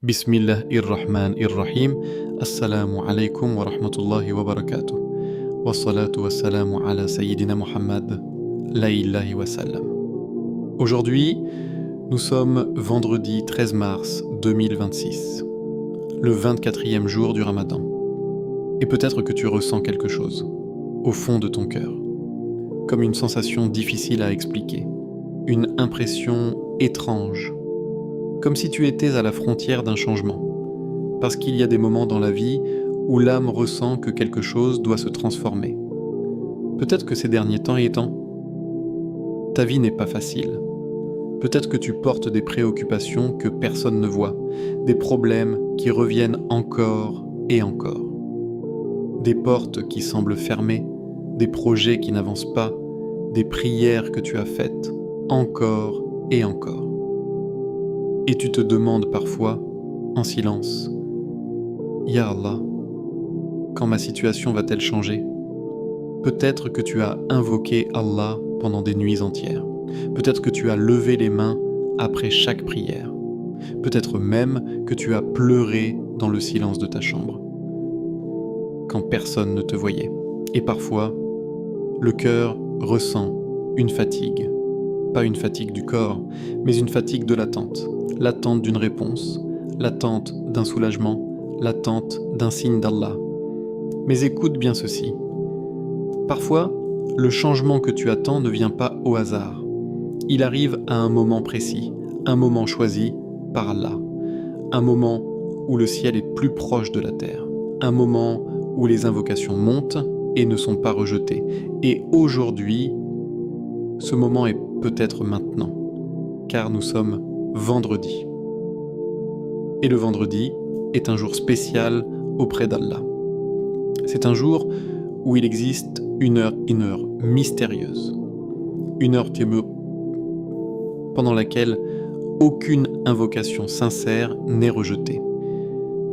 Bismillahirrahmanirrahim. Assalamu alaikum wa rahmatullahi wa barakatuh. Wa salatu wa salamu ala Sayyidina Muhammad, la ilahi wa sallam. Aujourd'hui, nous sommes vendredi 13 mars 2026, le 24e jour du Ramadan. Et peut-être que tu ressens quelque chose, au fond de ton cœur, comme une sensation difficile à expliquer, une impression étrange, comme si tu étais à la frontière d'un changement, parce qu'il y a des moments dans la vie où l'âme ressent que quelque chose doit se transformer. Peut-être que ces derniers temps ta vie n'est pas facile. Peut-être que tu portes des préoccupations que personne ne voit, des problèmes qui reviennent encore et encore. Des portes qui semblent fermées, des projets qui n'avancent pas, des prières que tu as faites encore et encore. Et tu te demandes parfois, en silence, « Ya Allah, quand ma situation va-t-elle changer ?» Peut-être que tu as invoqué Allah pendant des nuits entières. Peut-être que tu as levé les mains après chaque prière. Peut-être même que tu as pleuré dans le silence de ta chambre, quand personne ne te voyait. Et parfois, le cœur ressent une fatigue. Pas une fatigue du corps, mais une fatigue de l'attente. L'attente d'une réponse, l'attente d'un soulagement, l'attente d'un signe d'Allah. Mais écoute bien ceci. Parfois, le changement que tu attends ne vient pas au hasard. Il arrive à un moment précis, un moment choisi par Allah. Un moment où le ciel est plus proche de la terre. Un moment où les invocations montent et ne sont pas rejetées. Et aujourd'hui, ce moment est peut-être maintenant, car nous sommes vendredi. Et le vendredi est un jour spécial auprès d'Allah. C'est un jour où il existe une heure mystérieuse. Une heure pendant laquelle aucune invocation sincère n'est rejetée.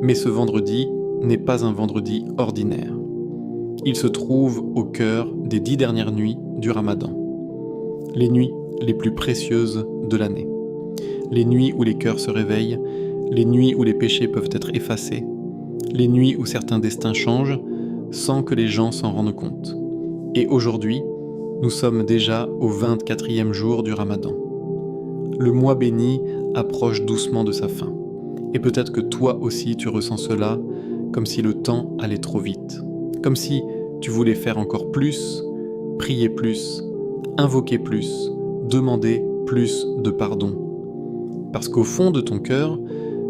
Mais ce vendredi n'est pas un vendredi ordinaire. Il se trouve au cœur des 10 dernières nuits du Ramadan. Les nuits les plus précieuses de l'année. Les nuits où les cœurs se réveillent, les nuits où les péchés peuvent être effacés, les nuits où certains destins changent sans que les gens s'en rendent compte. Et aujourd'hui, nous sommes déjà au 24e jour du Ramadan. Le mois béni approche doucement de sa fin. Et peut-être que toi aussi tu ressens cela, comme si le temps allait trop vite. Comme si tu voulais faire encore plus, prier plus, invoquer plus, demander plus de pardon. Parce qu'au fond de ton cœur,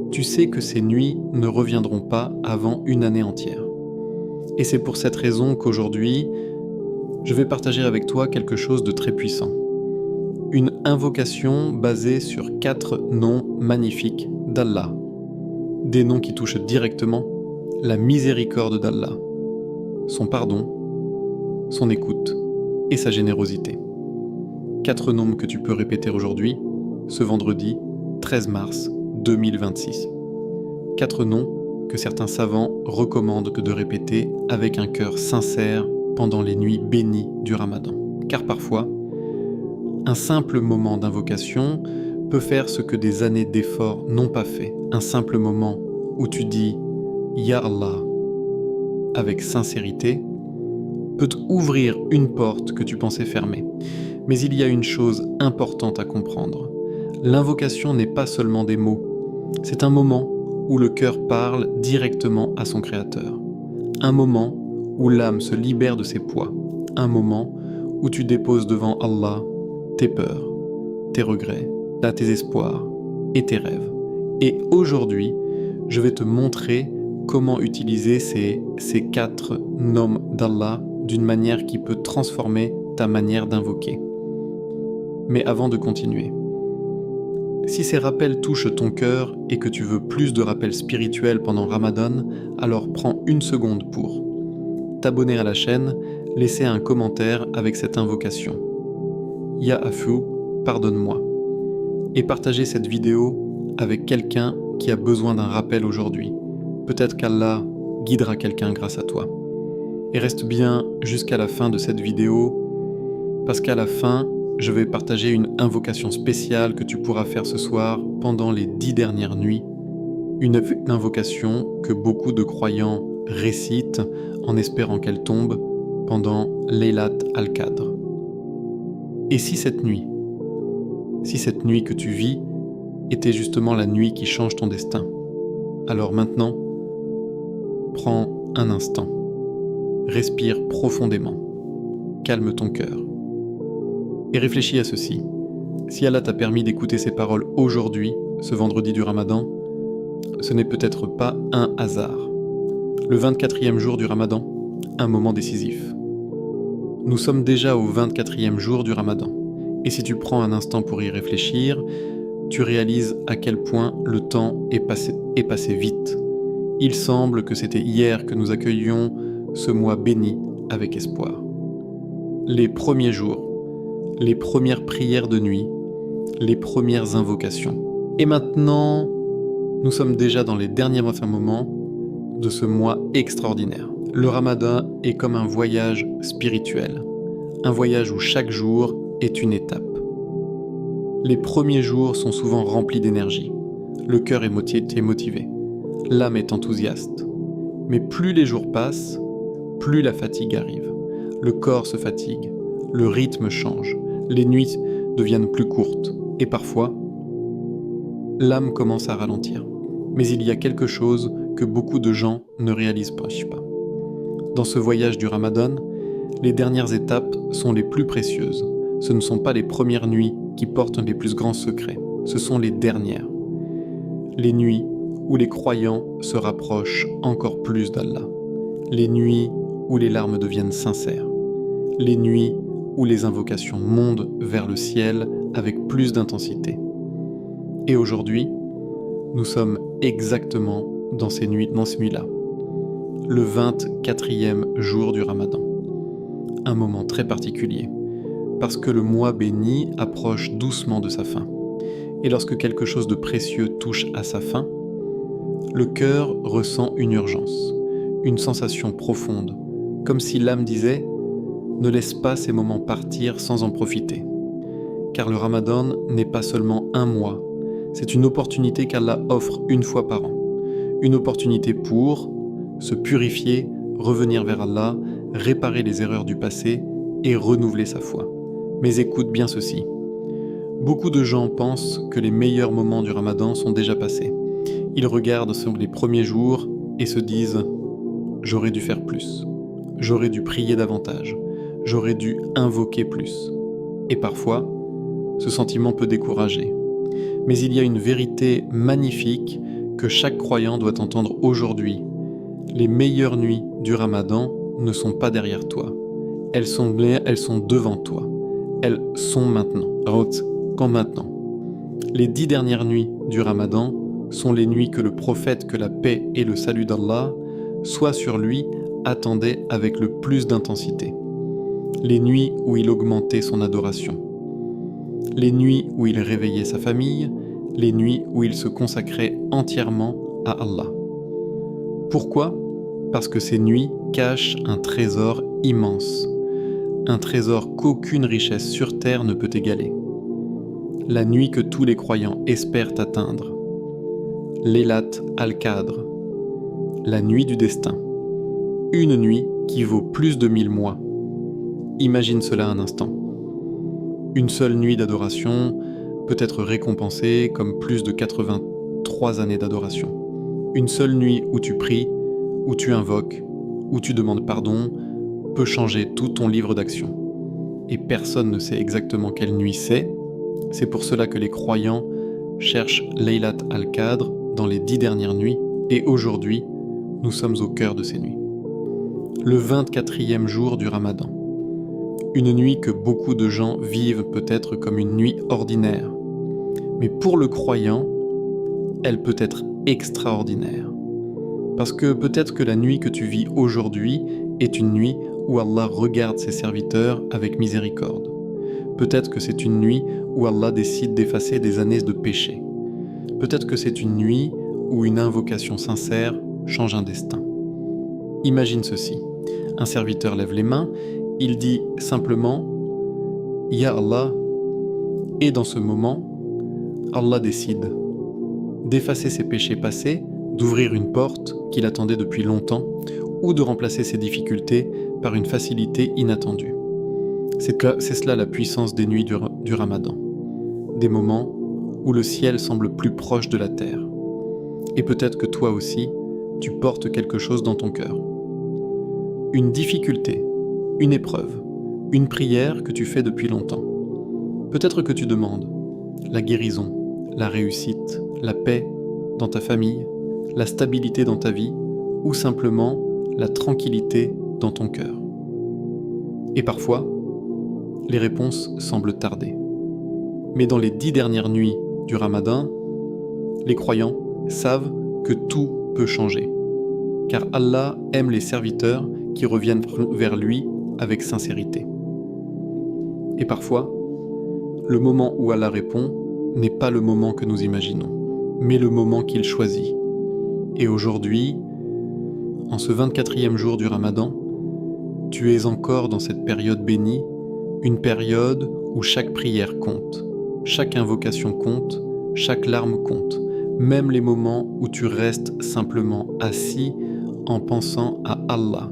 tu sais que ces nuits ne reviendront pas avant une année entière. Et c'est pour cette raison qu'aujourd'hui, je vais partager avec toi quelque chose de très puissant. Une invocation basée sur 4 noms magnifiques d'Allah. Des noms qui touchent directement la miséricorde d'Allah, son pardon, son écoute et sa générosité. 4 noms que tu peux répéter aujourd'hui, ce vendredi 13 mars 2026. 4 noms que certains savants recommandent de répéter avec un cœur sincère pendant les nuits bénies du Ramadan. Car parfois, un simple moment d'invocation peut faire ce que des années d'efforts n'ont pas fait. Un simple moment où tu dis « Ya Allah » avec sincérité peut ouvrir une porte que tu pensais fermée. Mais il y a une chose importante à comprendre. L'invocation n'est pas seulement des mots. C'est un moment où le cœur parle directement à son Créateur. Un moment où l'âme se libère de ses poids. Un moment où tu déposes devant Allah tes peurs, tes regrets, tes espoirs et tes rêves. Et aujourd'hui, je vais te montrer comment utiliser ces 4 noms d'Allah d'une manière qui peut transformer ta manière d'invoquer. Mais avant de continuer, si ces rappels touchent ton cœur et que tu veux plus de rappels spirituels pendant Ramadan, alors prends une seconde pour t'abonner à la chaîne, laisser un commentaire avec cette invocation. Ya Afu, pardonne-moi. Et partager cette vidéo avec quelqu'un qui a besoin d'un rappel aujourd'hui. Peut-être qu'Allah guidera quelqu'un grâce à toi. Et reste bien jusqu'à la fin de cette vidéo, parce qu'à la fin, je vais partager une invocation spéciale que tu pourras faire ce soir pendant les 10 dernières nuits Une invocation que beaucoup de croyants récitent en espérant qu'elle tombe pendant Laylat al-Qadr. Et si cette nuit que tu vis était justement la nuit qui change ton destin, alors maintenant, prends un instant, respire profondément, calme ton cœur et réfléchis à ceci. Si Allah t'a permis d'écouter ces paroles aujourd'hui, ce vendredi du Ramadan, ce n'est peut-être pas un hasard. Le 24e jour du Ramadan, un moment décisif. Nous sommes déjà au 24e jour du Ramadan. Et si tu prends un instant pour y réfléchir, tu réalises à quel point le temps est passé vite. Il semble que c'était hier que nous accueillions ce mois béni avec espoir. Les premiers jours, les premières prières de nuit, les premières invocations. Et maintenant, nous sommes déjà dans les derniers moments de ce mois extraordinaire. Le Ramadan est comme un voyage spirituel, un voyage où chaque jour est une étape. Les premiers jours sont souvent remplis d'énergie, le cœur est motivé, l'âme est enthousiaste. Mais plus les jours passent, plus la fatigue arrive, le corps se fatigue, le rythme change, les nuits deviennent plus courtes et parfois, l'âme commence à ralentir. Mais il y a quelque chose que beaucoup de gens ne réalisent pas. Dans ce voyage du Ramadan, les dernières étapes sont les plus précieuses. Ce ne sont pas les premières nuits qui portent les plus grands secrets, ce sont les dernières. Les nuits où les croyants se rapprochent encore plus d'Allah. Les nuits où les larmes deviennent sincères. Les nuits où les invocations montent vers le ciel avec plus d'intensité. Et aujourd'hui, nous sommes exactement dans ces nuits-là. Le 24e jour du Ramadan. Un moment très particulier, parce que le mois béni approche doucement de sa fin. Et lorsque quelque chose de précieux touche à sa fin, le cœur ressent une urgence, une sensation profonde, comme si l'âme disait « Ne laisse pas ces moments partir sans en profiter ». Car le Ramadan n'est pas seulement un mois, c'est une opportunité qu'Allah offre une fois par an. Une opportunité pour se purifier, revenir vers Allah, réparer les erreurs du passé et renouveler sa foi. Mais écoute bien ceci. Beaucoup de gens pensent que les meilleurs moments du Ramadan sont déjà passés. Ils regardent sur les premiers jours et se disent « J'aurais dû faire plus, j'aurais dû prier davantage, j'aurais dû invoquer plus. » Et parfois, ce sentiment peut décourager. Mais il y a une vérité magnifique que chaque croyant doit entendre aujourd'hui. Les meilleures nuits du Ramadan ne sont pas derrière toi. Elles sont devant toi. Elles sont maintenant. Quand maintenant. Les 10 dernières nuits du Ramadan sont les nuits que le prophète, que la paix et le salut d'Allah soient sur lui, attendait avec le plus d'intensité. Les nuits où il augmentait son adoration. Les nuits où il réveillait sa famille, les nuits où il se consacrait entièrement à Allah. Pourquoi ? Parce que ces nuits cachent un trésor immense, un trésor qu'aucune richesse sur terre ne peut égaler. La nuit que tous les croyants espèrent atteindre, Laylat al-Qadr, la nuit du destin, une nuit qui vaut plus de 1000 mois. Imagine cela un instant. Une seule nuit d'adoration peut être récompensée comme plus de 83 années d'adoration. Une seule nuit où tu pries, où tu invoques, où tu demandes pardon, peut changer tout ton livre d'action. Et personne ne sait exactement quelle nuit c'est. C'est pour cela que les croyants cherchent Laylat al-Qadr dans les 10 dernières nuits, et aujourd'hui, nous sommes au cœur de ces nuits. Le 24e jour du Ramadan. Une nuit que beaucoup de gens vivent peut-être comme une nuit ordinaire. Mais pour le croyant, elle peut être extraordinaire. Parce que peut-être que la nuit que tu vis aujourd'hui est une nuit où Allah regarde ses serviteurs avec miséricorde. Peut-être que c'est une nuit où Allah décide d'effacer des années de péché. Peut-être que c'est une nuit où une invocation sincère change un destin. Imagine ceci. Un serviteur lève les mains, il dit simplement « Ya Allah » et dans ce moment, Allah décide d'effacer ses péchés passés d'ouvrir une porte qu'il attendait depuis longtemps ou de remplacer ses difficultés par une facilité inattendue. C'est cela la puissance des nuits du Ramadan. Des moments où le ciel semble plus proche de la terre. Et peut-être que toi aussi, tu portes quelque chose dans ton cœur. Une difficulté, une épreuve, une prière que tu fais depuis longtemps. Peut-être que tu demandes la guérison, la réussite, la paix dans ta famille, la stabilité dans ta vie ou simplement la tranquillité dans ton cœur. Et parfois, les réponses semblent tarder. Mais dans les 10 dernières nuits du Ramadan, les croyants savent que tout peut changer. Car Allah aime les serviteurs qui reviennent vers lui avec sincérité. Et parfois, le moment où Allah répond n'est pas le moment que nous imaginons, mais le moment qu'il choisit. Et aujourd'hui, en ce 24e jour du Ramadan, tu es encore dans cette période bénie, une période où chaque prière compte, chaque invocation compte, chaque larme compte, même les moments où tu restes simplement assis en pensant à Allah,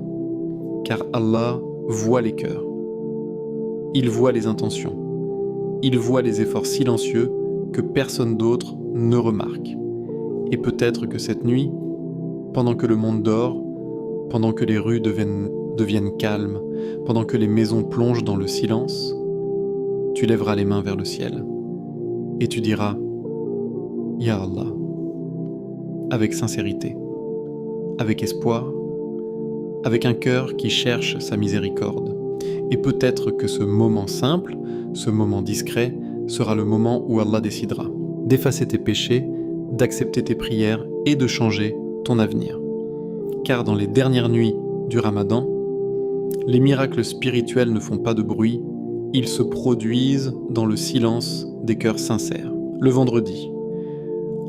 car Allah voit les cœurs. Il voit les intentions. Il voit les efforts silencieux que personne d'autre ne remarque. Et peut-être que cette nuit, pendant que le monde dort, pendant que les rues deviennent calmes, pendant que les maisons plongent dans le silence, tu lèveras les mains vers le ciel et tu diras « Ya Allah » avec sincérité, avec espoir, avec un cœur qui cherche sa miséricorde. Et peut-être que ce moment simple, ce moment discret, sera le moment où Allah décidera d'effacer tes péchés, d'accepter tes prières et de changer ton avenir. Car dans les dernières nuits du Ramadan, les miracles spirituels ne font pas de bruit, ils se produisent dans le silence des cœurs sincères. Le vendredi,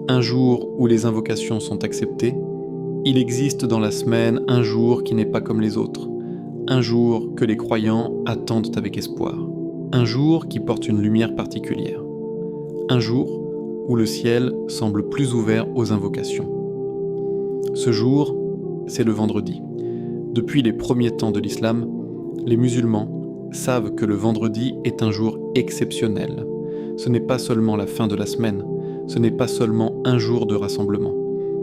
un jour où les invocations sont acceptées, il existe dans la semaine un jour qui n'est pas comme les autres, un jour que les croyants attendent avec espoir, un jour qui porte une lumière particulière, un jour où le ciel semble plus ouvert aux invocations. Ce jour, c'est le vendredi. Depuis les premiers temps de l'islam, les musulmans savent que le vendredi est un jour exceptionnel. Ce n'est pas seulement la fin de la semaine, ce n'est pas seulement un jour de rassemblement.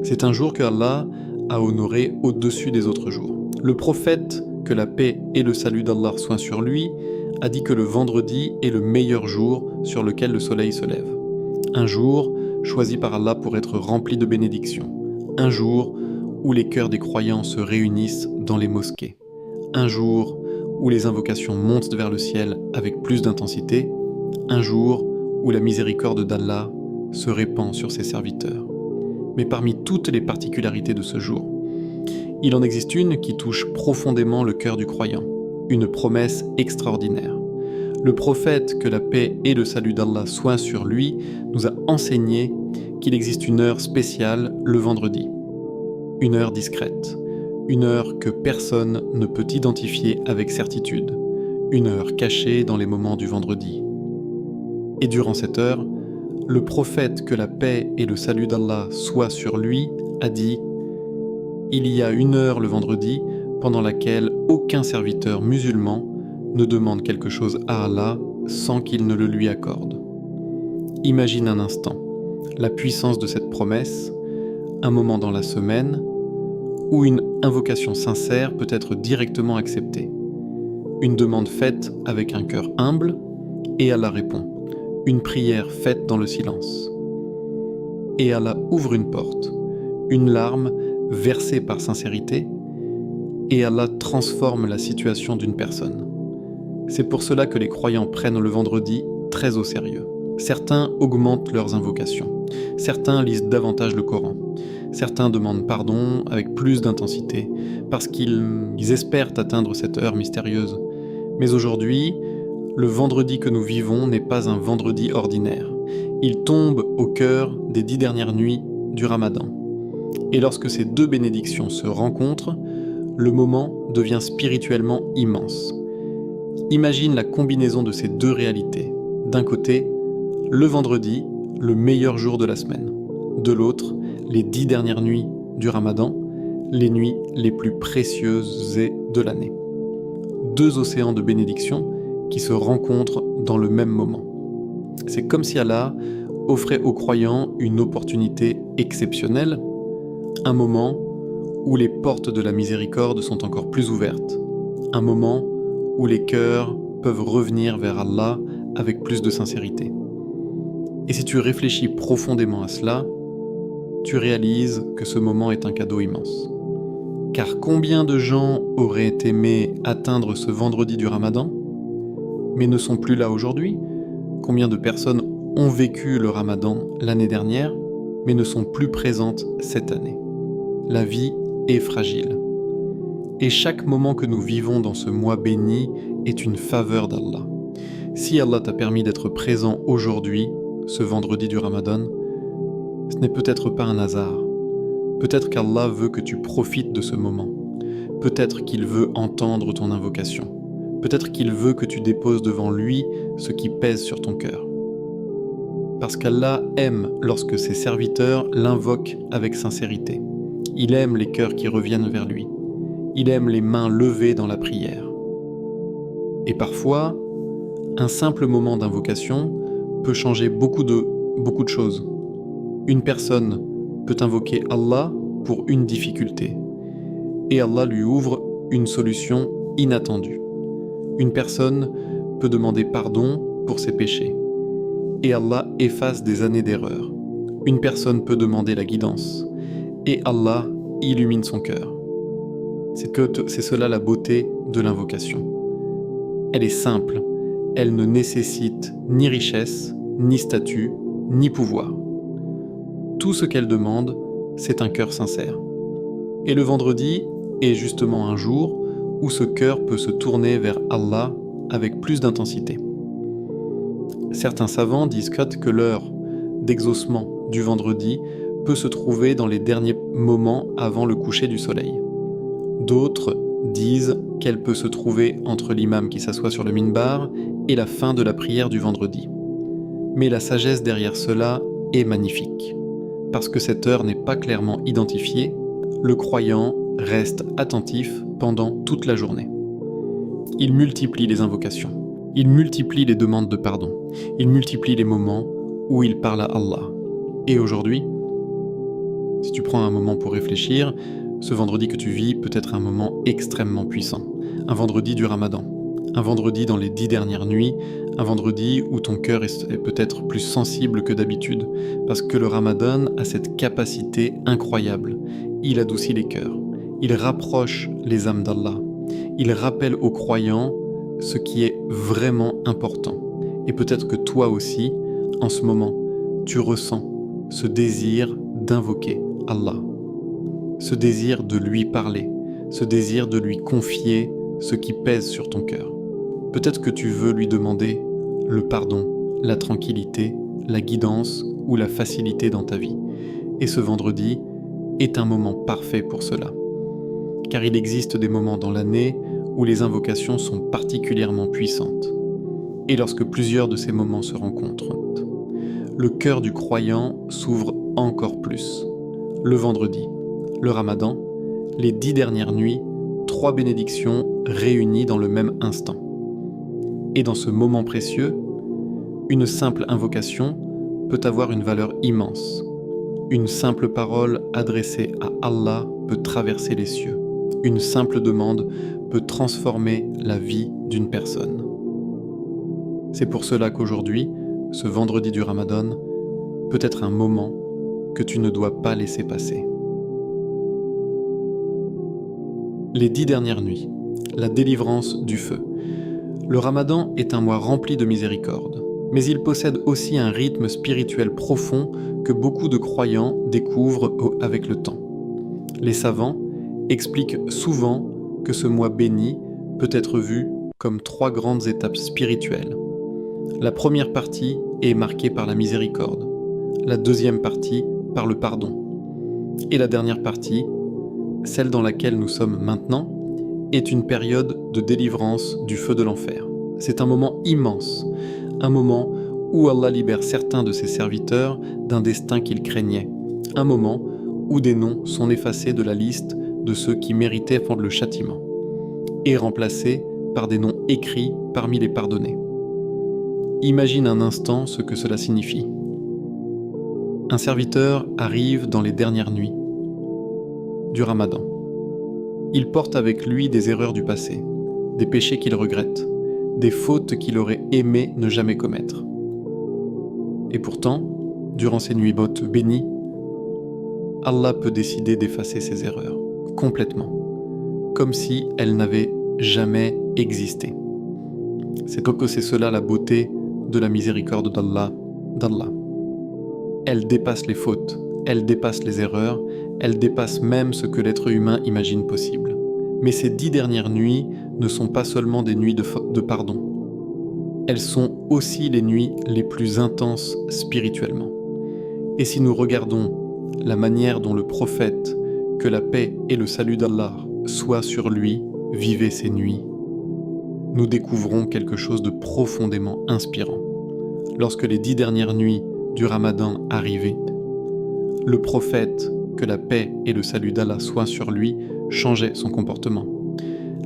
C'est un jour que Allah a honoré au-dessus des autres jours. Le prophète, que la paix et le salut d'Allah soient sur lui, a dit que le vendredi est le meilleur jour sur lequel le soleil se lève. Un jour choisi par Allah pour être rempli de bénédictions. Un jour où les cœurs des croyants se réunissent dans les mosquées. Un jour où les invocations montent vers le ciel avec plus d'intensité. Un jour où la miséricorde d'Allah se répand sur ses serviteurs. Mais parmi toutes les particularités de ce jour, il en existe une qui touche profondément le cœur du croyant, une promesse extraordinaire. Le prophète, que la paix et le salut d'Allah soient sur lui, nous a enseigné qu'il existe une heure spéciale le vendredi. Une heure discrète, une heure que personne ne peut identifier avec certitude, une heure cachée dans les moments du vendredi. Et durant cette heure, le prophète, que la paix et le salut d'Allah soient sur lui, a dit « Il y a une heure le vendredi pendant laquelle aucun serviteur musulman ne demande quelque chose à Allah sans qu'il ne le lui accorde. » Imagine un instant la puissance de cette promesse, un moment dans la semaine où une invocation sincère peut être directement acceptée. Une demande faite avec un cœur humble et Allah répond. Une prière faite dans le silence. Et Allah ouvre une porte, une larme versée par sincérité, et Allah transforme la situation d'une personne. C'est pour cela que les croyants prennent le vendredi très au sérieux. Certains augmentent leurs invocations, certains lisent davantage le Coran, certains demandent pardon avec plus d'intensité, parce qu'ils espèrent atteindre cette heure mystérieuse. Mais aujourd'hui, le vendredi que nous vivons n'est pas un vendredi ordinaire. Il tombe au cœur des 10 dernières nuits du Ramadan. Et lorsque ces deux bénédictions se rencontrent, le moment devient spirituellement immense. Imagine la combinaison de ces deux réalités. D'un côté, le vendredi, le meilleur jour de la semaine. De l'autre, les 10 dernières nuits du Ramadan, les nuits les plus précieuses de l'année. 2 océans de bénédiction qui se rencontrent dans le même moment. C'est comme si Allah offrait aux croyants une opportunité exceptionnelle, un moment où les portes de la miséricorde sont encore plus ouvertes, un moment où les cœurs peuvent revenir vers Allah avec plus de sincérité. Et si tu réfléchis profondément à cela, tu réalises que ce moment est un cadeau immense. Car combien de gens auraient aimé atteindre ce vendredi du Ramadan, mais ne sont plus là aujourd'hui? Combien de personnes ont vécu le Ramadan l'année dernière, mais ne sont plus présentes cette année? La vie est fragile. Et chaque moment que nous vivons dans ce mois béni est une faveur d'Allah. Si Allah t'a permis d'être présent aujourd'hui, ce vendredi du Ramadan, ce n'est peut-être pas un hasard. Peut-être qu'Allah veut que tu profites de ce moment. Peut-être qu'il veut entendre ton invocation. Peut-être qu'il veut que tu déposes devant lui ce qui pèse sur ton cœur. Parce qu'Allah aime lorsque ses serviteurs l'invoquent avec sincérité. Il aime les cœurs qui reviennent vers lui. Il aime les mains levées dans la prière. Et parfois, un simple moment d'invocation peut changer beaucoup de choses. Une personne peut invoquer Allah pour une difficulté, et Allah lui ouvre une solution inattendue. Une personne peut demander pardon pour ses péchés, et Allah efface des années d'erreur. Une personne peut demander la guidance, et Allah illumine son cœur. C'est cela la beauté de l'invocation. Elle est simple, elle ne nécessite ni richesse, ni statut, ni pouvoir. Tout ce qu'elle demande, c'est un cœur sincère. Et le vendredi est justement un jour où ce cœur peut se tourner vers Allah avec plus d'intensité. Certains savants disent que l'heure d'exaucement du vendredi peut se trouver dans les derniers moments avant le coucher du soleil. D'autres disent qu'elle peut se trouver entre l'imam qui s'assoit sur le minbar et la fin de la prière du vendredi. Mais la sagesse derrière cela est magnifique. Parce que cette heure n'est pas clairement identifiée, le croyant reste attentif pendant toute la journée. Il multiplie les invocations, il multiplie les demandes de pardon, il multiplie les moments où il parle à Allah. Et aujourd'hui, si tu prends un moment pour réfléchir, ce vendredi que tu vis peut être un moment extrêmement puissant. Un vendredi du Ramadan, un vendredi dans les 10 dernières nuits, un vendredi où ton cœur est peut-être plus sensible que d'habitude, parce que le Ramadan a cette capacité incroyable. Il adoucit les cœurs, il rapproche les âmes d'Allah, il rappelle aux croyants ce qui est vraiment important. Et peut-être que toi aussi, en ce moment, tu ressens ce désir d'invoquer Allah, ce désir de lui parler, ce désir de lui confier ce qui pèse sur ton cœur. Peut-être que tu veux lui demander le pardon, la tranquillité, la guidance ou la facilité dans ta vie. Et ce vendredi est un moment parfait pour cela. Car il existe des moments dans l'année où les invocations sont particulièrement puissantes. Et lorsque plusieurs de ces moments se rencontrent, le cœur du croyant s'ouvre encore plus. Le vendredi, le Ramadan, les 10 dernières nuits, 3 bénédictions réunies dans le même instant. Et dans ce moment précieux, une simple invocation peut avoir une valeur immense. Une simple parole adressée à Allah peut traverser les cieux. Une simple demande peut transformer la vie d'une personne. C'est pour cela qu'aujourd'hui, ce vendredi du Ramadan, peut être un moment que tu ne dois pas laisser passer. Les 10 dernières nuits, la délivrance du feu. Le Ramadan est un mois rempli de miséricorde, mais il possède aussi un rythme spirituel profond que beaucoup de croyants découvrent avec le temps. Les savants expliquent souvent que ce mois béni peut être vu comme 3 grandes étapes spirituelles. La première partie est marquée par la miséricorde, la deuxième partie par le pardon, et la dernière partie, celle dans laquelle nous sommes maintenant, est une période de délivrance du feu de l'enfer. C'est un moment immense, un moment où Allah libère certains de ses serviteurs d'un destin qu'ils craignaient, un moment où des noms sont effacés de la liste de ceux qui méritaient le châtiment, et remplacés par des noms écrits parmi les pardonnés. Imagine un instant ce que cela signifie. Un serviteur arrive dans les dernières nuits du Ramadan. Il porte avec lui des erreurs du passé, des péchés qu'il regrette, des fautes qu'il aurait aimé ne jamais commettre. Et pourtant, durant ces nuits bénies, Allah peut décider d'effacer ses erreurs, complètement, comme si elles n'avaient jamais existé. C'est cela la beauté de la miséricorde d'Allah. Elle dépasse les fautes, elle dépasse les erreurs, elle dépasse même ce que l'être humain imagine possible. Mais ces 10 dernières nuits ne sont pas seulement des nuits de pardon. Elles sont aussi les nuits les plus intenses spirituellement. Et si nous regardons la manière dont le prophète, que la paix et le salut d'Allah soient sur lui, vivait ces nuits, nous découvrons quelque chose de profondément inspirant. Lorsque les 10 dernières nuits du Ramadan arrivaient, le prophète, que la paix et le salut d'Allah soient sur lui, changeait son comportement.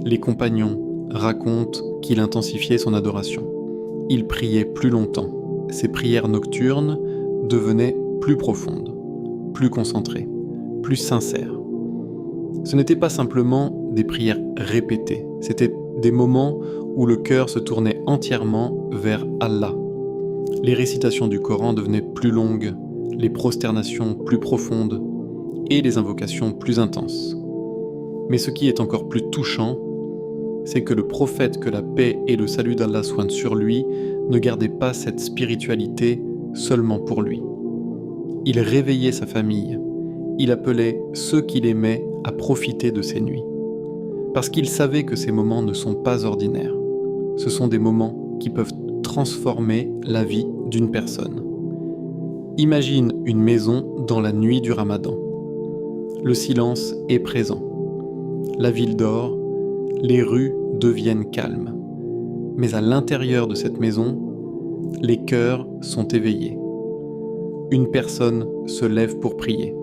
Les compagnons racontent qu'il intensifiait son adoration. Il priait plus longtemps. Ses prières nocturnes devenaient plus profondes, plus concentrées, plus sincères. Ce n'était pas simplement des prières répétées, c'était des moments où le cœur se tournait entièrement vers Allah. Les récitations du Coran devenaient plus longues, les prosternations plus profondes et les invocations plus intenses. Mais ce qui est encore plus touchant, c'est que le prophète, que la paix et le salut d'Allah soient sur lui, ne gardait pas cette spiritualité seulement pour lui. Il réveillait sa famille, il appelait ceux qu'il aimait à profiter de ces nuits. Parce qu'il savait que ces moments ne sont pas ordinaires. Ce sont des moments qui peuvent transformer la vie d'une personne. Imagine une maison dans la nuit du Ramadan. Le silence est présent. La ville dort, les rues deviennent calmes. Mais à l'intérieur de cette maison, les cœurs sont éveillés. Une personne se lève pour prier.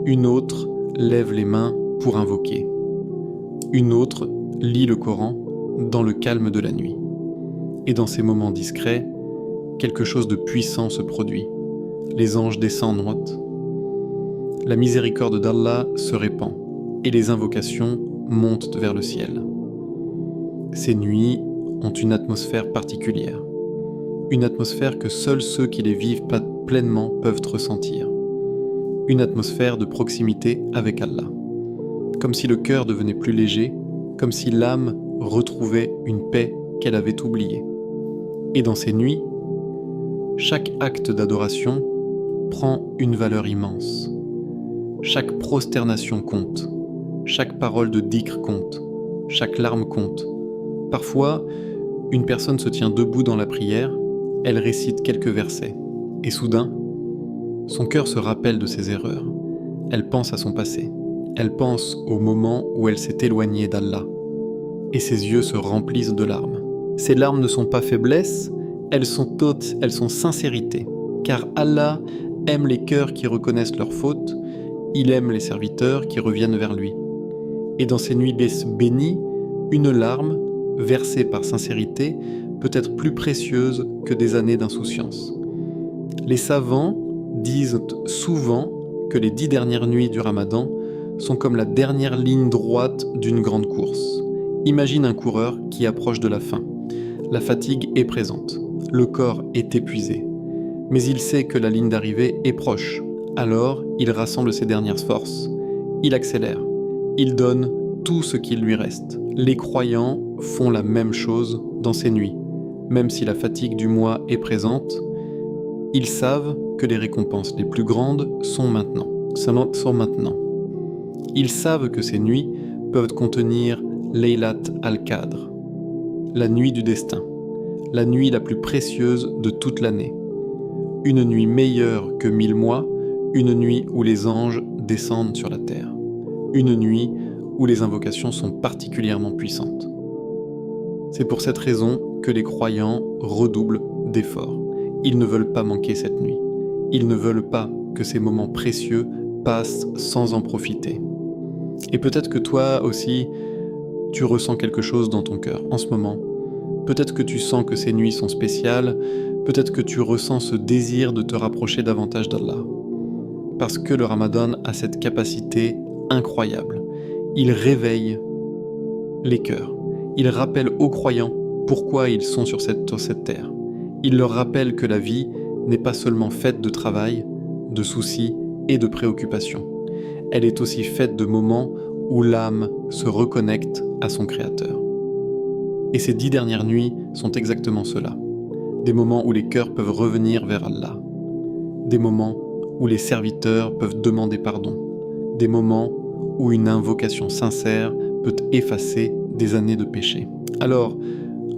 Une autre lève les mains pour invoquer. Une autre lit le Coran dans le calme de la nuit. Et dans ces moments discrets, quelque chose de puissant se produit. Les anges descendent. La miséricorde d'Allah se répand et les invocations montent vers le ciel. Ces nuits ont une atmosphère particulière. Une atmosphère que seuls ceux qui les vivent pleinement peuvent ressentir. Une atmosphère de proximité avec Allah. Comme si le cœur devenait plus léger, comme si l'âme retrouvait une paix qu'elle avait oubliée. Et dans ces nuits, chaque acte d'adoration prend une valeur immense. Chaque prosternation compte, chaque parole de dhikr compte, chaque larme compte. Parfois, une personne se tient debout dans la prière, elle récite quelques versets, et soudain, son cœur se rappelle de ses erreurs. Elle pense à son passé, elle pense au moment où elle s'est éloignée d'Allah, et ses yeux se remplissent de larmes. Ces larmes ne sont pas faiblesse, elles sont sincérité, car Allah aime les cœurs qui reconnaissent leurs fautes, il aime les serviteurs qui reviennent vers lui. Et dans ces nuits bénies, une larme, versée par sincérité, peut être plus précieuse que des années d'insouciance. Les savants disent souvent que les 10 dernières nuits du Ramadan sont comme la dernière ligne droite d'une grande course. Imagine un coureur qui approche de la fin. La fatigue est présente, le corps est épuisé, mais il sait que la ligne d'arrivée est proche. Alors, il rassemble ses dernières forces, il accélère, il donne tout ce qu'il lui reste. Les croyants font la même chose dans ces nuits. Même si la fatigue du mois est présente, ils savent que les récompenses les plus grandes sont maintenant. Ils savent que ces nuits peuvent contenir Laylat al-Qadr, la nuit du destin, la nuit la plus précieuse de toute l'année. Une nuit meilleure que 1000 mois, une nuit où les anges descendent sur la terre. Une nuit où les invocations sont particulièrement puissantes. C'est pour cette raison que les croyants redoublent d'efforts. Ils ne veulent pas manquer cette nuit. Ils ne veulent pas que ces moments précieux passe sans en profiter. Et peut-être que toi aussi, tu ressens quelque chose dans ton cœur en ce moment. Peut-être que tu sens que ces nuits sont spéciales, peut-être que tu ressens ce désir de te rapprocher davantage d'Allah. Parce que le Ramadan a cette capacité incroyable. Il réveille les cœurs. Il rappelle aux croyants pourquoi ils sont sur cette terre. Il leur rappelle que la vie n'est pas seulement faite de travail, de soucis et de préoccupations. Elle est aussi faite de moments où l'âme se reconnecte à son Créateur. Et ces 10 dernières nuits sont exactement cela. Des moments où les cœurs peuvent revenir vers Allah. Des moments où les serviteurs peuvent demander pardon. Des moments où une invocation sincère peut effacer des années de péché. Alors,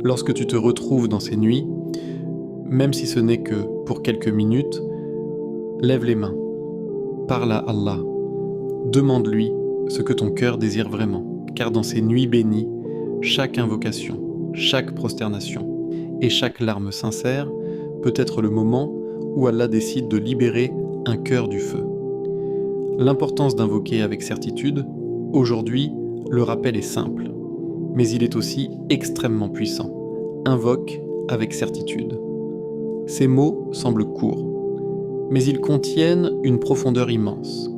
lorsque tu te retrouves dans ces nuits, même si ce n'est que pour quelques minutes, lève les mains, parle à Allah, demande-lui ce que ton cœur désire vraiment, car dans ces nuits bénies, chaque invocation, chaque prosternation et chaque larme sincère peut être le moment où Allah décide de libérer un cœur du feu. L'importance d'invoquer avec certitude, aujourd'hui, le rappel est simple, mais il est aussi extrêmement puissant. Invoque avec certitude. Ces mots semblent courts, mais ils contiennent une profondeur immense,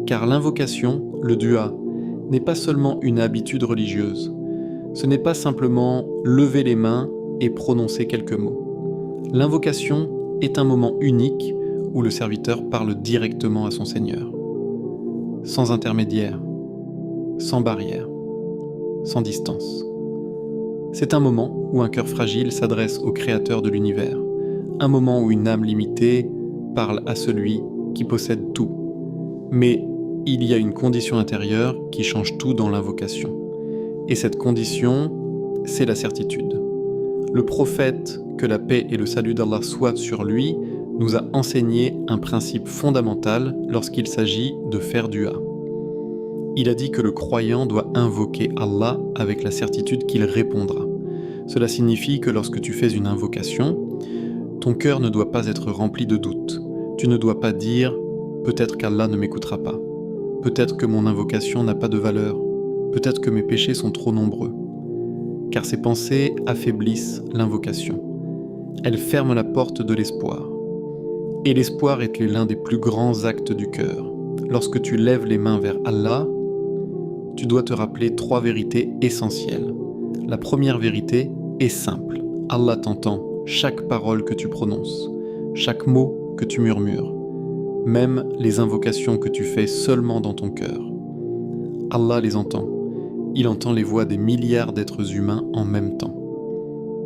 car l'invocation, le dua, n'est pas seulement une habitude religieuse. Ce n'est pas simplement lever les mains et prononcer quelques mots. L'invocation est un moment unique où le serviteur parle directement à son Seigneur, sans intermédiaire, sans barrière, sans distance. C'est un moment où un cœur fragile s'adresse au Créateur de l'univers, un moment où une âme limitée parle à celui qui possède tout. Mais il y a une condition intérieure qui change tout dans l'invocation. Et cette condition, c'est la certitude. Le prophète, que la paix et le salut d'Allah soient sur lui, nous a enseigné un principe fondamental lorsqu'il s'agit de faire dua. Il a dit que le croyant doit invoquer Allah avec la certitude qu'il répondra. Cela signifie que lorsque tu fais une invocation, ton cœur ne doit pas être rempli de doutes. Tu ne dois pas dire « peut-être qu'Allah ne m'écoutera pas »,« peut-être que mon invocation n'a pas de valeur »,« peut-être que mes péchés sont trop nombreux ». Car ces pensées affaiblissent l'invocation. Elles ferment la porte de l'espoir. Et l'espoir est l'un des plus grands actes du cœur. Lorsque tu lèves les mains vers Allah, tu dois te rappeler 3 vérités essentielles. La première vérité est simple. Allah t'entend chaque parole que tu prononces, chaque mot que tu murmures, même les invocations que tu fais seulement dans ton cœur. Allah les entend. Il entend les voix des milliards d'êtres humains en même temps.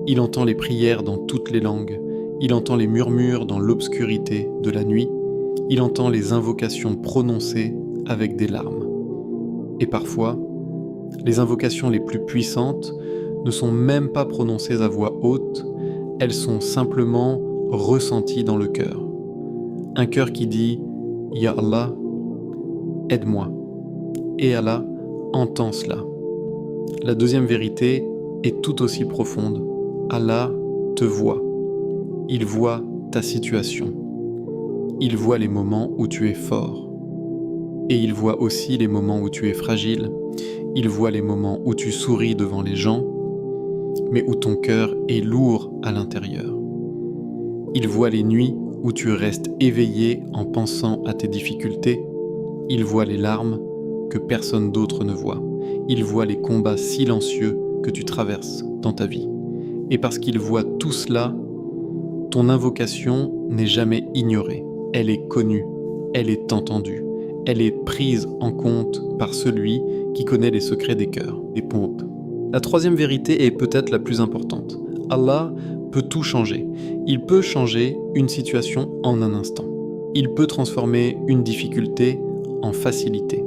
Il entend les prières dans toutes les langues. Il entend les murmures dans l'obscurité de la nuit. Il entend les invocations prononcées avec des larmes. Et parfois, les invocations les plus puissantes ne sont même pas prononcées à voix haute, elles sont simplement ressenties dans le cœur. Un cœur qui dit « Ya Allah, aide-moi » et Allah entend cela. La deuxième vérité est tout aussi profonde. Allah te voit. Il voit ta situation. Il voit les moments où tu es fort. Et il voit aussi les moments où tu es fragile. Il voit les moments où tu souris devant les gens, mais où ton cœur est lourd à l'intérieur. Il voit les nuits où tu restes éveillé en pensant à tes difficultés. Il voit les larmes que personne d'autre ne voit. Il voit les combats silencieux que tu traverses dans ta vie. Et parce qu'il voit tout cela, ton invocation n'est jamais ignorée. Elle est connue, elle est entendue, elle est prise en compte par celui qui connaît les secrets des cœurs, des pompes. La troisième vérité est peut-être la plus importante. Allah peut tout changer. Il peut changer une situation en un instant. Il peut transformer une difficulté en facilité.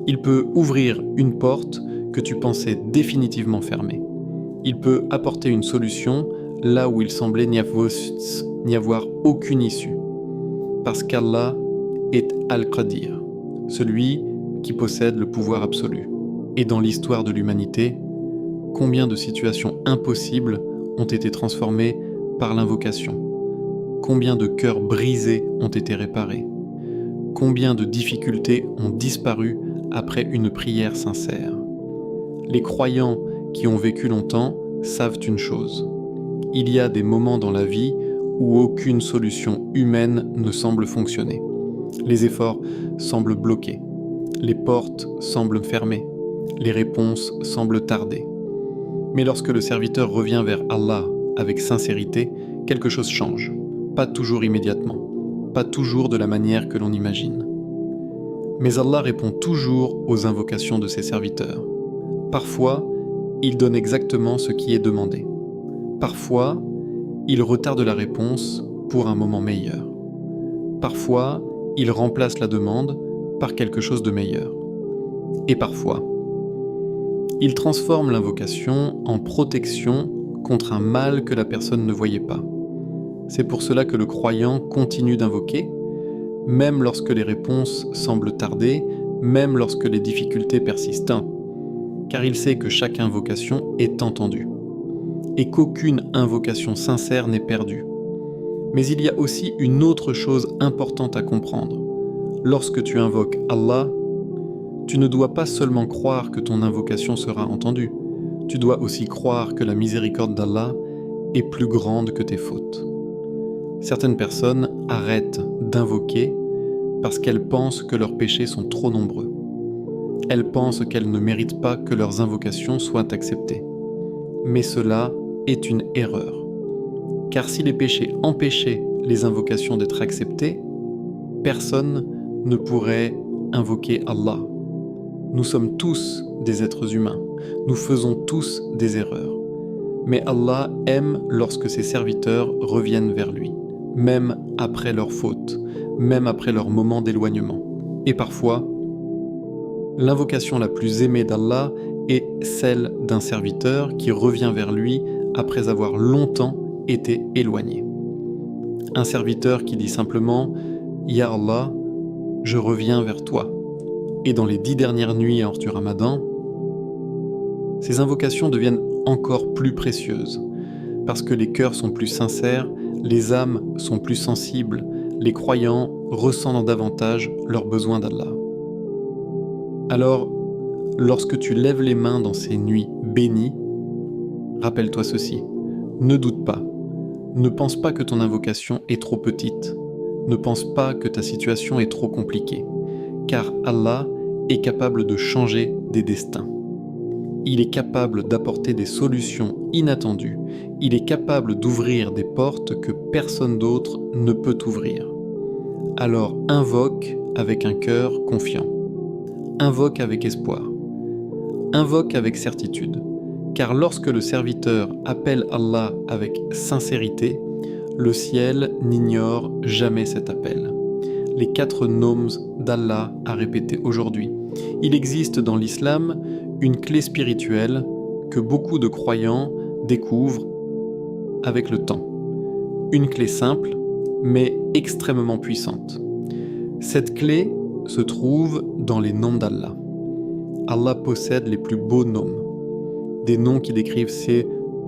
Il peut ouvrir une porte que tu pensais définitivement fermée. Il peut apporter une solution là où il semblait n'y avoir aucune issue. Parce qu'Allah est Al-Qadir, celui qui possède le pouvoir absolu. Et dans l'histoire de l'humanité, combien de situations impossibles ont été transformées par l'invocation? Combien de cœurs brisés ont été réparés? combien de difficultés ont disparu après une prière sincère. Les croyants qui ont vécu longtemps savent une chose. Il y a des moments dans la vie où aucune solution humaine ne semble fonctionner. Les efforts semblent bloqués. Les portes semblent fermées. Les réponses semblent tarder. Mais lorsque le serviteur revient vers Allah avec sincérité, quelque chose change. Pas toujours immédiatement. Pas toujours de la manière que l'on imagine. Mais Allah répond toujours aux invocations de ses serviteurs. Parfois, il donne exactement ce qui est demandé. Parfois, il retarde la réponse pour un moment meilleur. Parfois, il remplace la demande par quelque chose de meilleur. Et parfois, il transforme l'invocation en protection contre un mal que la personne ne voyait pas. C'est pour cela que le croyant continue d'invoquer, même lorsque les réponses semblent tarder, même lorsque les difficultés persistent, car il sait que chaque invocation est entendue, et qu'aucune invocation sincère n'est perdue. Mais il y a aussi une autre chose importante à comprendre. Lorsque tu invoques Allah, tu ne dois pas seulement croire que ton invocation sera entendue, tu dois aussi croire que la miséricorde d'Allah est plus grande que tes fautes. Certaines personnes arrêtent d'invoquer parce qu'elles pensent que leurs péchés sont trop nombreux. Elles pensent qu'elles ne méritent pas que leurs invocations soient acceptées. Mais cela est une erreur. Car si les péchés empêchaient les invocations d'être acceptées, personne ne pourrait invoquer Allah. Nous sommes tous des êtres humains. Nous faisons tous des erreurs. Mais Allah aime lorsque ses serviteurs reviennent vers lui, même après leurs fautes, même après leur moment d'éloignement. Et parfois, l'invocation la plus aimée d'Allah est celle d'un serviteur qui revient vers lui après avoir longtemps été éloigné. Un serviteur qui dit simplement « Ya Allah, je reviens vers toi ». Et dans les 10 dernières nuits hors du Ramadan, ces invocations deviennent encore plus précieuses, parce que les cœurs sont plus sincères, les âmes sont plus sensibles, les croyants ressentent davantage leurs besoins d'Allah. Alors, lorsque tu lèves les mains dans ces nuits bénies, rappelle-toi ceci, ne doute pas, ne pense pas que ton invocation est trop petite, ne pense pas que ta situation est trop compliquée, car Allah est capable de changer des destins. Il est capable d'apporter des solutions inattendues. Il est capable d'ouvrir des portes que personne d'autre ne peut ouvrir. Alors invoque avec un cœur confiant. Invoque avec espoir. Invoque avec certitude. Car lorsque le serviteur appelle Allah avec sincérité, le ciel n'ignore jamais cet appel. Les 4 noms d'Allah à répéter aujourd'hui. Il existe dans l'islam une clé spirituelle que beaucoup de croyants découvrent avec le temps. Une clé simple, mais extrêmement puissante. Cette clé se trouve dans les noms d'Allah. Allah possède les plus beaux noms. Des noms qui décrivent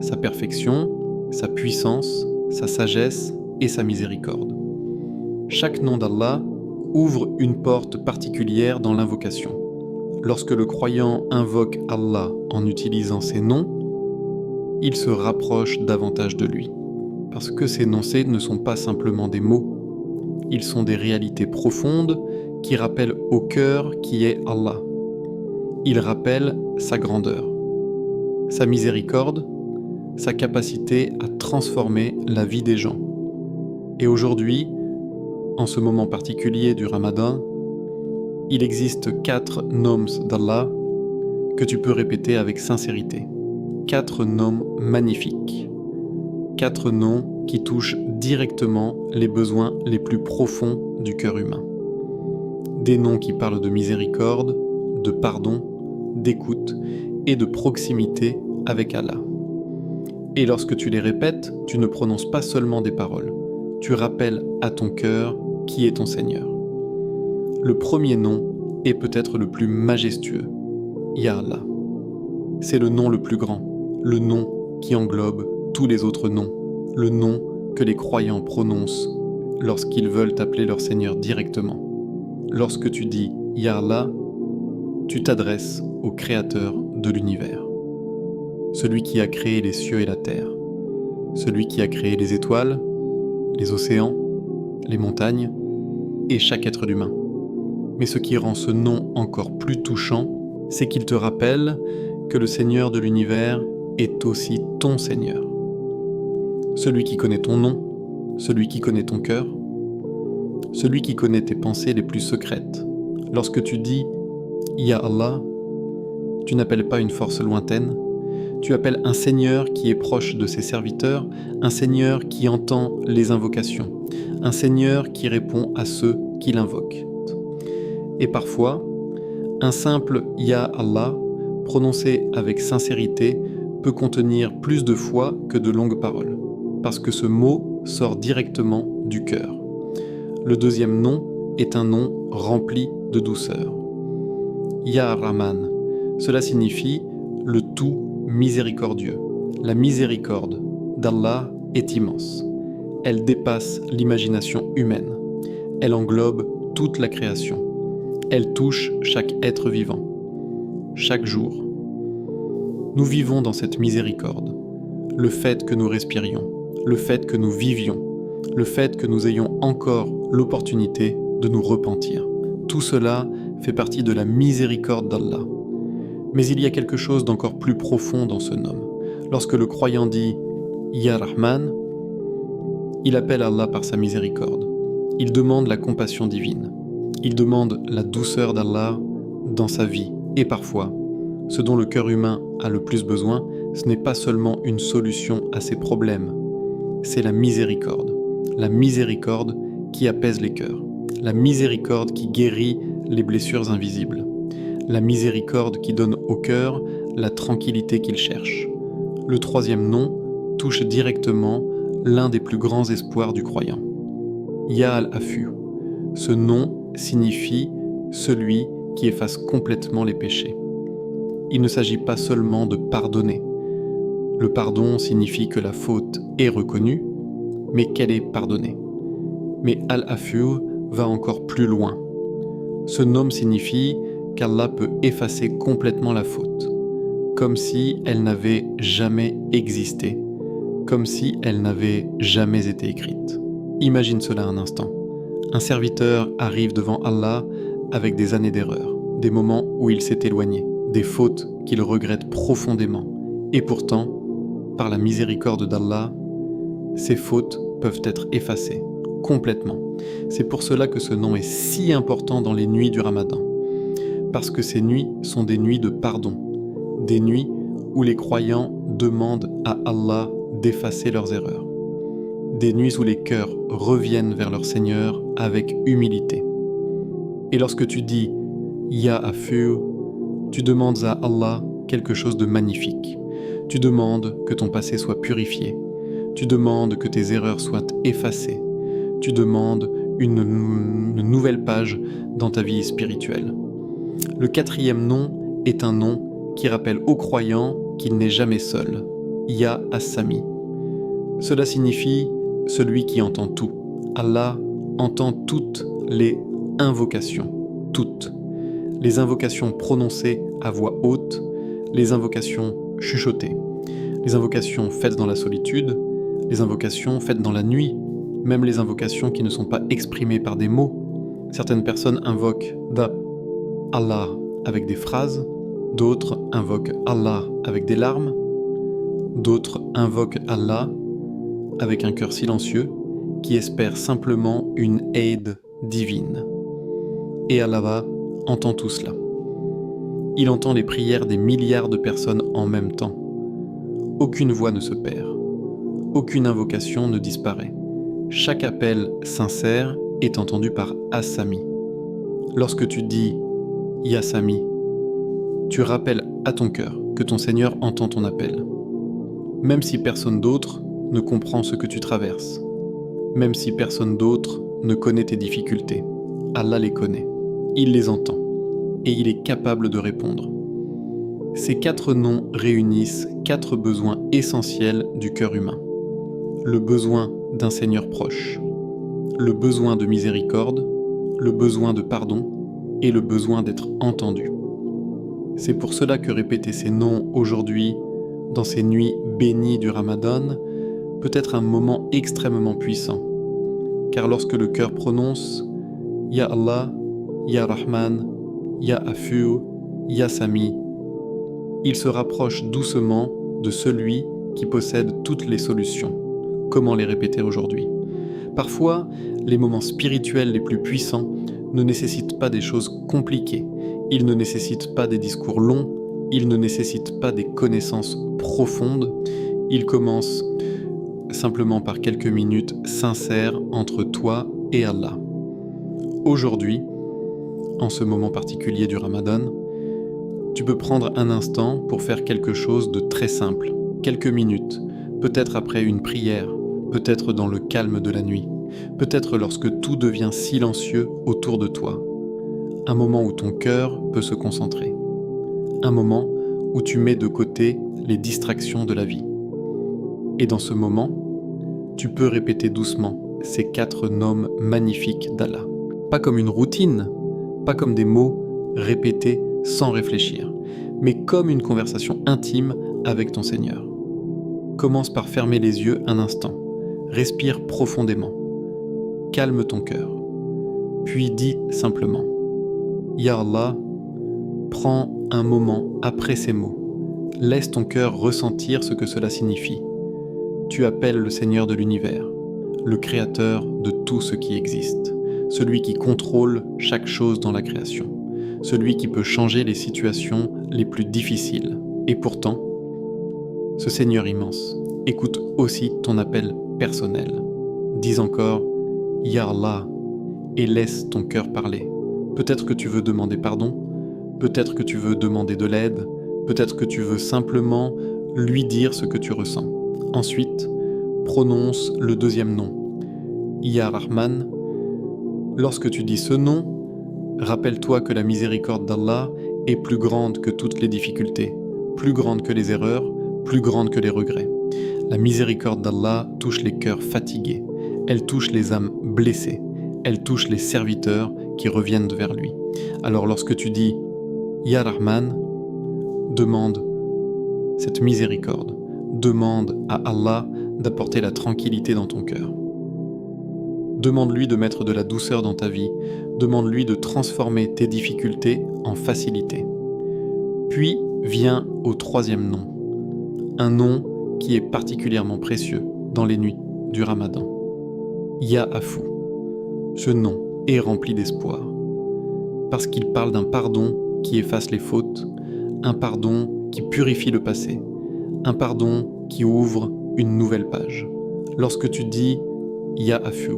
sa perfection, sa puissance, sa sagesse et sa miséricorde. Chaque nom d'Allah ouvre une porte particulière dans l'invocation. Lorsque le croyant invoque Allah en utilisant ces noms, il se rapproche davantage de lui. Parce que ces noms ne sont pas simplement des mots, ils sont des réalités profondes qui rappellent au cœur qui est Allah. Ils rappellent sa grandeur, sa miséricorde, sa capacité à transformer la vie des gens. Et aujourd'hui, en ce moment particulier du Ramadan, il existe 4 noms d'Allah que tu peux répéter avec sincérité. 4 noms magnifiques. 4 noms qui touchent directement les besoins les plus profonds du cœur humain. Des noms qui parlent de miséricorde, de pardon, d'écoute et de proximité avec Allah. Et lorsque tu les répètes, tu ne prononces pas seulement des paroles. Tu rappelles à ton cœur qui est ton Seigneur. Le premier nom est peut-être le plus majestueux, Ya Allah. C'est le nom le plus grand, le nom qui englobe tous les autres noms, le nom que les croyants prononcent lorsqu'ils veulent appeler leur Seigneur directement. Lorsque tu dis Ya Allah, tu t'adresses au Créateur de l'univers, celui qui a créé les cieux et la terre, celui qui a créé les étoiles, les océans, les montagnes et chaque être humain. Mais ce qui rend ce nom encore plus touchant, c'est qu'il te rappelle que le Seigneur de l'univers est aussi ton Seigneur. Celui qui connaît ton nom, celui qui connaît ton cœur, celui qui connaît tes pensées les plus secrètes. Lorsque tu dis « Ya Allah », tu n'appelles pas une force lointaine, tu appelles un Seigneur qui est proche de ses serviteurs, un Seigneur qui entend les invocations, un Seigneur qui répond à ceux qui l'invoquent. Et parfois, un simple « Ya Allah » prononcé avec sincérité peut contenir plus de foi que de longues paroles, parce que ce mot sort directement du cœur. Le deuxième nom est un nom rempli de douceur. Ya Rahman, cela signifie le tout miséricordieux. La miséricorde d'Allah est immense. Elle dépasse l'imagination humaine. Elle englobe toute la création. Elle touche chaque être vivant. Chaque jour, nous vivons dans cette miséricorde. Le fait que nous respirions, le fait que nous vivions, le fait que nous ayons encore l'opportunité de nous repentir. Tout cela fait partie de la miséricorde d'Allah. Mais il y a quelque chose d'encore plus profond dans ce nom. Lorsque le croyant dit « Ya Rahman », il appelle Allah par sa miséricorde. Il demande la compassion divine. Il demande la douceur d'Allah dans sa vie. Et parfois, ce dont le cœur humain a le plus besoin, ce n'est pas seulement une solution à ses problèmes, c'est la miséricorde. La miséricorde qui apaise les cœurs. La miséricorde qui guérit les blessures invisibles. La miséricorde qui donne au cœur la tranquillité qu'il cherche. Le troisième nom touche directement l'un des plus grands espoirs du croyant. Ya al-Afu. Ce nom signifie celui qui efface complètement les péchés. Il ne s'agit pas seulement de pardonner. Le pardon signifie que la faute est reconnue, mais qu'elle est pardonnée. Mais Al-Afu va encore plus loin. Ce nom signifie qu'Allah peut effacer complètement la faute, comme si elle n'avait jamais existé, comme si elle n'avait jamais été écrite. Imagine cela un instant. Un serviteur arrive devant Allah avec des années d'erreurs, des moments où il s'est éloigné, des fautes qu'il regrette profondément. Et pourtant, par la miséricorde d'Allah, ces fautes peuvent être effacées, complètement. C'est pour cela que ce nom est si important dans les nuits du Ramadan. Parce que ces nuits sont des nuits de pardon, des nuits où les croyants demandent à Allah d'effacer leurs erreurs, des nuits où les cœurs reviennent vers leur Seigneur avec humilité. Et lorsque tu dis « Ya Afu », tu demandes à Allah quelque chose de magnifique. Tu demandes que ton passé soit purifié. Tu demandes que tes erreurs soient effacées. Tu demandes une nouvelle page dans ta vie spirituelle. Le quatrième nom est un nom qui rappelle aux croyants qu'il n'est jamais seul. Ya As-Sami. Cela signifie celui qui entend tout. Allah entend toutes les invocations, toutes. Les invocations prononcées à voix haute, les invocations chuchotées, les invocations faites dans la solitude, les invocations faites dans la nuit, même les invocations qui ne sont pas exprimées par des mots. Certaines personnes invoquent Allah avec des phrases, d'autres invoquent Allah avec des larmes, d'autres invoquent Allah avec un cœur silencieux qui espère simplement une aide divine. Et Allah entend tout cela. Il entend les prières des milliards de personnes en même temps. Aucune voix ne se perd. Aucune invocation ne disparaît. Chaque appel sincère est entendu par As-Sami. Lorsque tu dis « Ya Sami », tu rappelles à ton cœur que ton Seigneur entend ton appel. Même si personne d'autre ne comprend ce que tu traverses, même si personne d'autre ne connaît tes difficultés, Allah les connaît, il les entend, et il est capable de répondre. Ces 4 noms réunissent 4 besoins essentiels du cœur humain. Le besoin d'un Seigneur proche, le besoin de miséricorde, le besoin de pardon et le besoin d'être entendu. C'est pour cela que répéter ces noms aujourd'hui, dans ces nuits bénies du Ramadan, peut être un moment extrêmement puissant. Car lorsque le cœur prononce « Ya Allah, Ya Rahman, Ya Afu, Ya Sami », il se rapproche doucement de celui qui possède toutes les solutions. Comment les répéter aujourd'hui ? Parfois, les moments spirituels les plus puissants ne nécessitent pas des choses compliquées. Ils ne nécessitent pas des discours longs, ils ne nécessitent pas des connaissances profondes. Ils commencent simplement par quelques minutes sincères entre toi et Allah. Aujourd'hui, en ce moment particulier du Ramadan, tu peux prendre un instant pour faire quelque chose de très simple, quelques minutes, peut-être après une prière, peut-être dans le calme de la nuit, peut-être lorsque tout devient silencieux autour de toi. Un moment où ton cœur peut se concentrer. Un moment où tu mets de côté les distractions de la vie. Et dans ce moment, tu peux répéter doucement ces 4 noms magnifiques d'Allah. Pas comme une routine, pas comme des mots répétés sans réfléchir, mais comme une conversation intime avec ton Seigneur. Commence par fermer les yeux un instant, respire profondément, calme ton cœur, puis dis simplement « Ya Allah », prends un moment après ces mots, laisse ton cœur ressentir ce que cela signifie. Tu appelles le Seigneur de l'univers, le Créateur de tout ce qui existe, celui qui contrôle chaque chose dans la création, celui qui peut changer les situations les plus difficiles. Et pourtant, ce Seigneur immense écoute aussi ton appel personnel. Dis encore « Ya Allah » et laisse ton cœur parler. Peut-être que tu veux demander pardon, peut-être que tu veux demander de l'aide, peut-être que tu veux simplement lui dire ce que tu ressens. Ensuite, prononce le deuxième nom, Ya Rahman. Lorsque tu dis ce nom, rappelle-toi que la miséricorde d'Allah est plus grande que toutes les difficultés, plus grande que les erreurs, plus grande que les regrets. La miséricorde d'Allah touche les cœurs fatigués, elle touche les âmes blessées, elle touche les serviteurs qui reviennent vers lui. Alors lorsque tu dis Ya Rahman, demande cette miséricorde, demande à Allah d'apporter la tranquillité dans ton cœur. Demande-lui de mettre de la douceur dans ta vie, demande-lui de transformer tes difficultés en facilité. Puis viens au troisième nom, un nom qui est particulièrement précieux dans les nuits du Ramadan. Ya Afu. Ce nom est rempli d'espoir, parce qu'il parle d'un pardon qui efface les fautes, un pardon qui purifie le passé, un pardon qui ouvre une nouvelle page. Lorsque tu dis Ya Afu,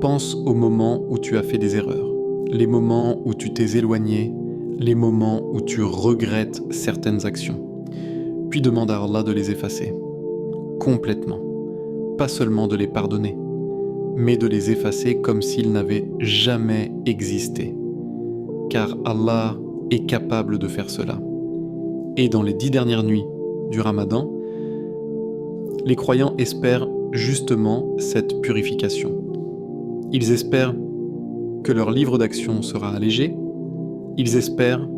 pense aux moments où tu as fait des erreurs, les moments où tu t'es éloigné, les moments où tu regrettes certaines actions. Puis demande à Allah de les effacer, complètement. Pas seulement de les pardonner, mais de les effacer comme s'ils n'avaient jamais existé. Car Allah est capable de faire cela. Et dans les 10 dernières nuits du Ramadan, les croyants espèrent justement cette purification. Ils espèrent que leur livre d'action sera allégé, ils espèrent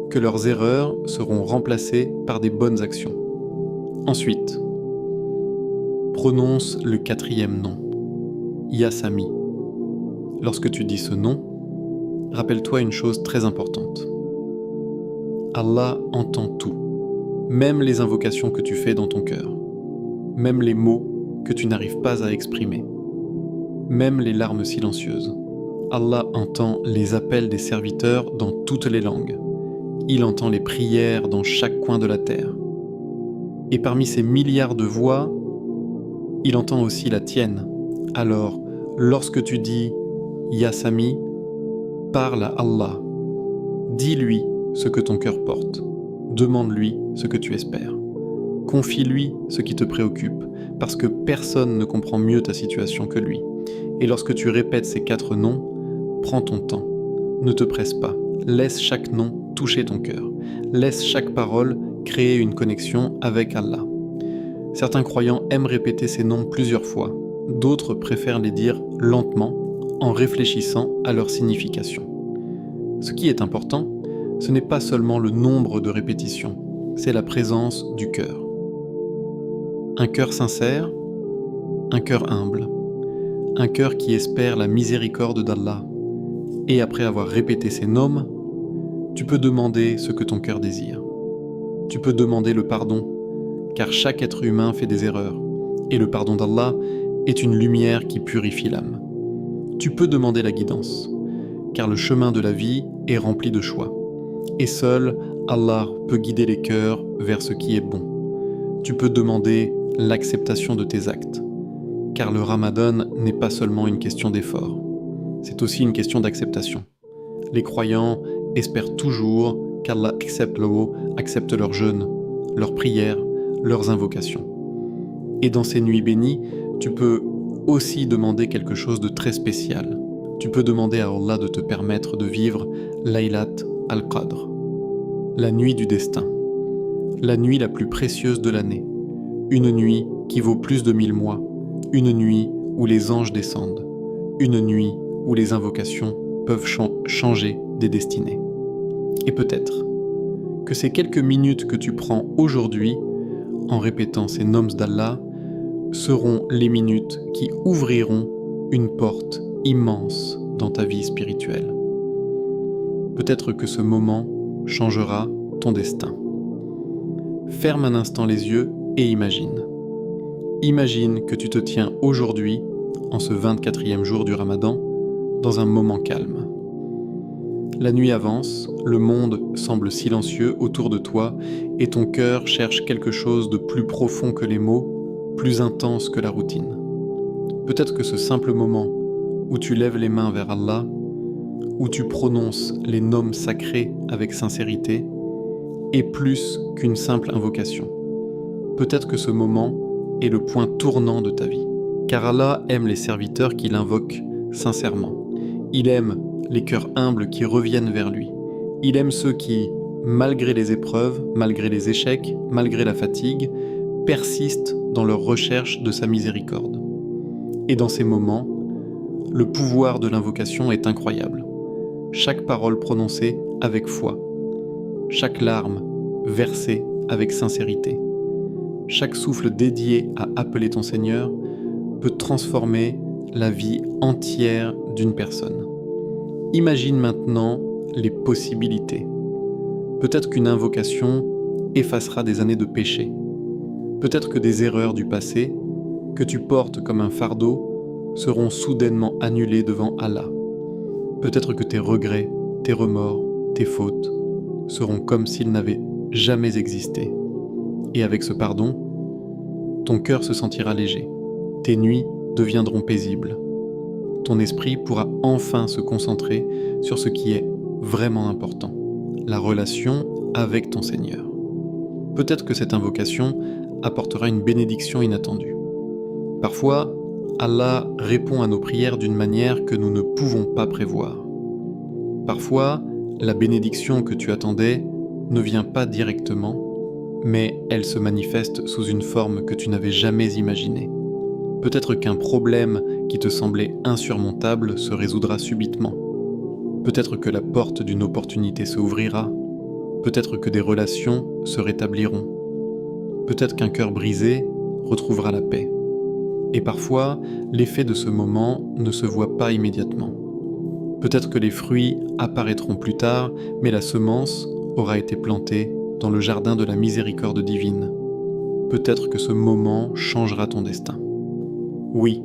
que leurs erreurs seront remplacées par des bonnes actions. Ensuite, prononce le 4e nom, Ya Sami. Lorsque tu dis ce nom, rappelle-toi une chose très importante. Allah entend tout, même les invocations que tu fais dans ton cœur, même les mots que tu n'arrives pas à exprimer, même les larmes silencieuses. Allah entend les appels des serviteurs dans toutes les langues. Il entend les prières dans chaque coin de la terre. Et parmi ces milliards de voix, il entend aussi la tienne. Alors, lorsque tu dis « Ya Sami », parle à Allah. Dis-lui ce que ton cœur porte. Demande-lui ce que tu espères. Confie-lui ce qui te préoccupe, parce que personne ne comprend mieux ta situation que lui. Et lorsque tu répètes ces 4 noms, prends ton temps. Ne te presse pas. Laisse chaque nom toucher ton cœur. Laisse chaque parole créer une connexion avec Allah. Certains croyants aiment répéter ces noms plusieurs fois. D'autres préfèrent les dire lentement, en réfléchissant à leur signification. Ce qui est important, ce n'est pas seulement le nombre de répétitions, c'est la présence du cœur. Un cœur sincère, un cœur humble, un cœur qui espère la miséricorde d'Allah. Et après avoir répété ces noms, tu peux demander ce que ton cœur désire. Tu peux demander le pardon, car chaque être humain fait des erreurs, et le pardon d'Allah est une lumière qui purifie l'âme. Tu peux demander la guidance, car le chemin de la vie est rempli de choix, et seul Allah peut guider les cœurs vers ce qui est bon. Tu peux demander l'acceptation de tes actes, car le Ramadan n'est pas seulement une question d'effort, c'est aussi une question d'acceptation. Les croyants espèrent toujours qu'Allah accepte leurs jeûnes, leurs prières, leurs invocations. Et dans ces nuits bénies, tu peux aussi demander quelque chose de très spécial. Tu peux demander à Allah de te permettre de vivre Laylat al-Qadr, la nuit du destin, la nuit la plus précieuse de l'année, une nuit qui vaut plus de 1000 mois, une nuit où les anges descendent, une nuit où les invocations peuvent changer des destinées. Et peut-être que ces quelques minutes que tu prends aujourd'hui, en répétant ces noms d'Allah, seront les minutes qui ouvriront une porte immense dans ta vie spirituelle. Peut-être que ce moment changera ton destin. Ferme un instant les yeux et imagine. Imagine que tu te tiens aujourd'hui, en ce 24e jour du Ramadan, dans un moment calme. La nuit avance, le monde semble silencieux autour de toi et ton cœur cherche quelque chose de plus profond que les mots, plus intense que la routine. Peut-être que ce simple moment où tu lèves les mains vers Allah, où tu prononces les noms sacrés avec sincérité, est plus qu'une simple invocation. Peut-être que ce moment est le point tournant de ta vie. Car Allah aime les serviteurs qui l'invoquent sincèrement. Il aime les cœurs humbles qui reviennent vers lui. Il aime ceux qui, malgré les épreuves, malgré les échecs, malgré la fatigue, persistent dans leur recherche de sa miséricorde. Et dans ces moments, le pouvoir de l'invocation est incroyable. Chaque parole prononcée avec foi, chaque larme versée avec sincérité, chaque souffle dédié à appeler ton Seigneur peut transformer la vie entière d'une personne. Imagine maintenant les possibilités. Peut-être qu'une invocation effacera des années de péché. Peut-être que des erreurs du passé, que tu portes comme un fardeau, seront soudainement annulées devant Allah. Peut-être que tes regrets, tes remords, tes fautes seront comme s'ils n'avaient jamais existé. Et avec ce pardon, ton cœur se sentira léger. Tes nuits deviendront paisibles. Ton esprit pourra enfin se concentrer sur ce qui est vraiment important, la relation avec ton Seigneur. Peut-être que cette invocation apportera une bénédiction inattendue. Parfois, Allah répond à nos prières d'une manière que nous ne pouvons pas prévoir. Parfois, la bénédiction que tu attendais ne vient pas directement, mais elle se manifeste sous une forme que tu n'avais jamais imaginée. Peut-être qu'un problème qui te semblait insurmontable se résoudra subitement. Peut-être que la porte d'une opportunité se ouvrira. Peut-être que des relations se rétabliront. Peut-être qu'un cœur brisé retrouvera la paix. Et parfois, l'effet de ce moment ne se voit pas immédiatement. Peut-être que les fruits apparaîtront plus tard, mais la semence aura été plantée dans le jardin de la miséricorde divine. Peut-être que ce moment changera ton destin. Oui,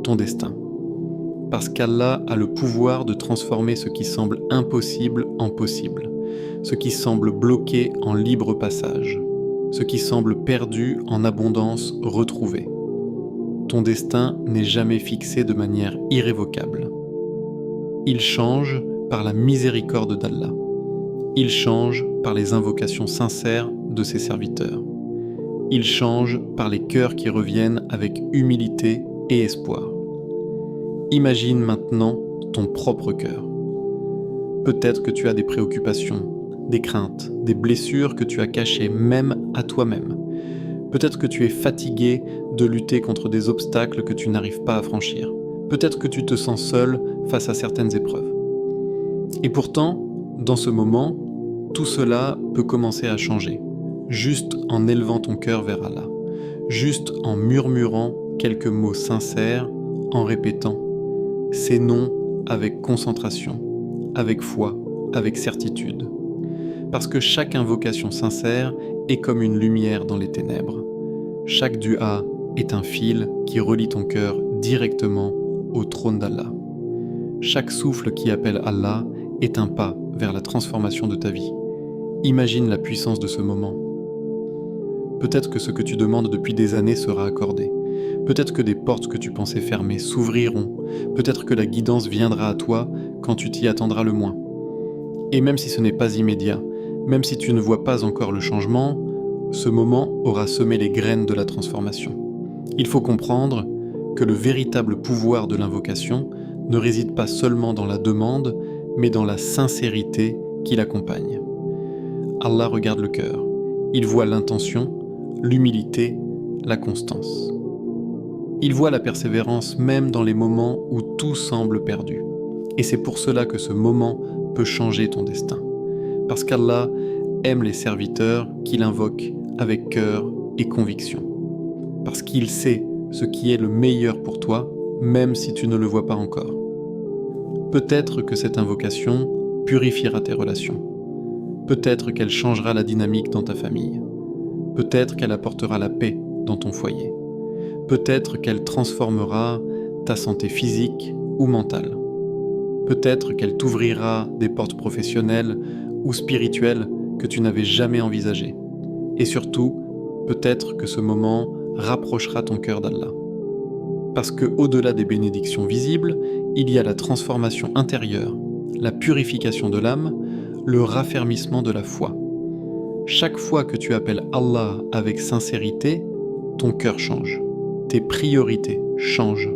ton destin. Parce qu'Allah a le pouvoir de transformer ce qui semble impossible en possible, ce qui semble bloqué en libre passage, ce qui semble perdu en abondance retrouvée. Ton destin n'est jamais fixé de manière irrévocable. Il change par la miséricorde d'Allah. Il change par les invocations sincères de ses serviteurs. Il change par les cœurs qui reviennent avec humilité et espoir. Imagine maintenant ton propre cœur. Peut-être que tu as des préoccupations, des craintes, des blessures que tu as cachées même à toi-même. Peut-être que tu es fatigué de lutter contre des obstacles que tu n'arrives pas à franchir. Peut-être que tu te sens seul face à certaines épreuves. Et pourtant, dans ce moment, tout cela peut commencer à changer, juste en élevant ton cœur vers Allah, juste en murmurant quelques mots sincères, en répétant ces noms avec concentration, avec foi, avec certitude. Parce que chaque invocation sincère est comme une lumière dans les ténèbres. Chaque dua est un fil qui relie ton cœur directement au trône d'Allah. Chaque souffle qui appelle Allah est un pas vers la transformation de ta vie. Imagine la puissance de ce moment. Peut-être que ce que tu demandes depuis des années sera accordé. Peut-être que des portes que tu pensais fermées s'ouvriront. Peut-être que la guidance viendra à toi quand tu t'y attendras le moins. Et même si ce n'est pas immédiat, même si tu ne vois pas encore le changement, ce moment aura semé les graines de la transformation. Il faut comprendre que le véritable pouvoir de l'invocation ne réside pas seulement dans la demande, mais dans la sincérité qui l'accompagne. Allah regarde le cœur. Il voit l'intention, l'humilité, la constance. Il voit la persévérance même dans les moments où tout semble perdu. Et c'est pour cela que ce moment peut changer ton destin. Parce qu'Allah aime les serviteurs qu'il invoque avec cœur et conviction. Parce qu'il sait ce qui est le meilleur pour toi, même si tu ne le vois pas encore. Peut-être que cette invocation purifiera tes relations. Peut-être qu'elle changera la dynamique dans ta famille. Peut-être qu'elle apportera la paix dans ton foyer. Peut-être qu'elle transformera ta santé physique ou mentale. Peut-être qu'elle t'ouvrira des portes professionnelles ou spirituelles que tu n'avais jamais envisagées. Et surtout, peut-être que ce moment rapprochera ton cœur d'Allah. Parce que, au-delà des bénédictions visibles, il y a la transformation intérieure, la purification de l'âme, le raffermissement de la foi. Chaque fois que tu appelles Allah avec sincérité, ton cœur change, tes priorités changent,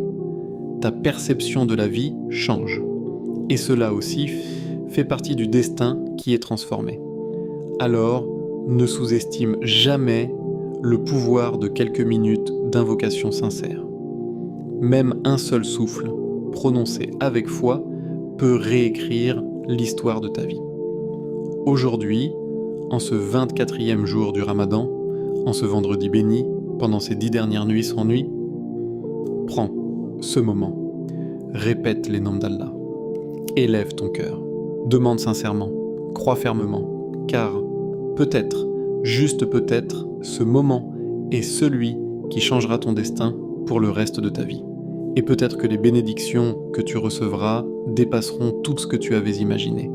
ta perception de la vie change. Et cela aussi fait partie du destin qui est transformé. Alors, ne sous-estime jamais le pouvoir de quelques minutes d'invocation sincère. Même un seul souffle, prononcé avec foi, peut réécrire l'histoire de ta vie. Aujourd'hui, en ce 24e jour du Ramadan, en ce vendredi béni, pendant ces 10 dernières nuits sans nuit, prends ce moment, répète les noms d'Allah, élève ton cœur, demande sincèrement, crois fermement, car peut-être, juste peut-être, ce moment est celui qui changera ton destin pour le reste de ta vie. Et peut-être que les bénédictions que tu recevras dépasseront tout ce que tu avais imaginé.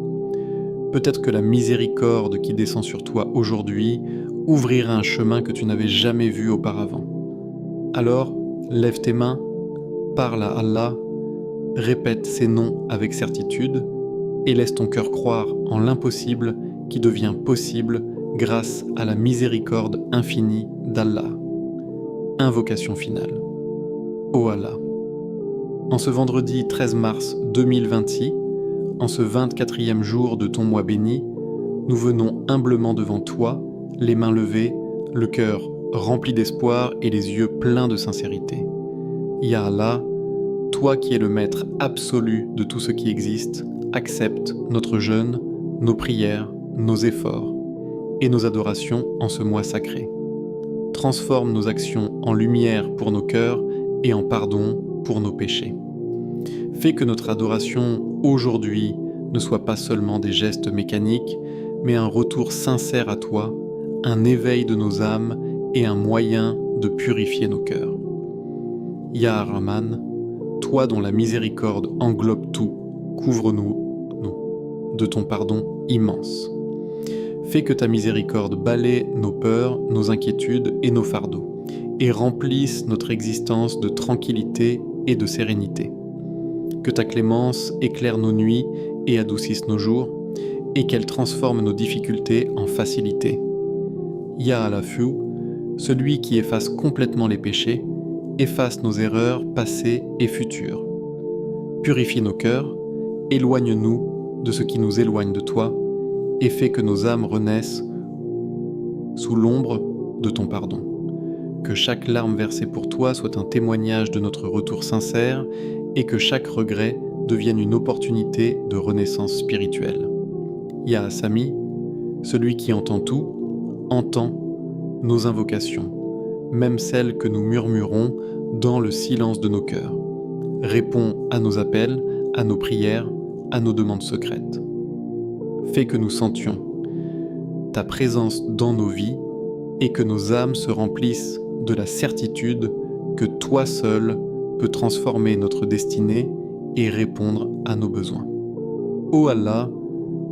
Peut-être que la miséricorde qui descend sur toi aujourd'hui ouvrira un chemin que tu n'avais jamais vu auparavant. Alors, lève tes mains, parle à Allah, répète ses noms avec certitude et laisse ton cœur croire en l'impossible qui devient possible grâce à la miséricorde infinie d'Allah. Invocation finale. Ô Allah, en ce vendredi 13 mars 2026, en ce 24e jour de ton mois béni, nous venons humblement devant toi, les mains levées, le cœur rempli d'espoir et les yeux pleins de sincérité. Ya Allah, toi qui es le maître absolu de tout ce qui existe, accepte notre jeûne, nos prières, nos efforts et nos adorations en ce mois sacré. Transforme nos actions en lumière pour nos cœurs et en pardon pour nos péchés. Fais que notre adoration aujourd'hui ne soit pas seulement des gestes mécaniques, mais un retour sincère à toi, un éveil de nos âmes et un moyen de purifier nos cœurs. Ya Rahman, toi dont la miséricorde englobe tout, couvre-nous, de ton pardon immense. Fais que ta miséricorde balaie nos peurs, nos inquiétudes et nos fardeaux, et remplisse notre existence de tranquillité et de sérénité. Que ta clémence éclaire nos nuits et adoucisse nos jours, et qu'elle transforme nos difficultés en facilité. Ya Alafu, celui qui efface complètement les péchés, efface nos erreurs passées et futures. Purifie nos cœurs, éloigne-nous de ce qui nous éloigne de toi, et fais que nos âmes renaissent sous l'ombre de ton pardon. Que chaque larme versée pour toi soit un témoignage de notre retour sincère et que chaque regret devienne une opportunité de renaissance spirituelle. Ya Sami, celui qui entend tout, entend nos invocations, même celles que nous murmurons dans le silence de nos cœurs. Réponds à nos appels, à nos prières, à nos demandes secrètes. Fais que nous sentions ta présence dans nos vies et que nos âmes se remplissent de la certitude que toi seul peux transformer notre destinée et répondre à nos besoins. Ô Allah,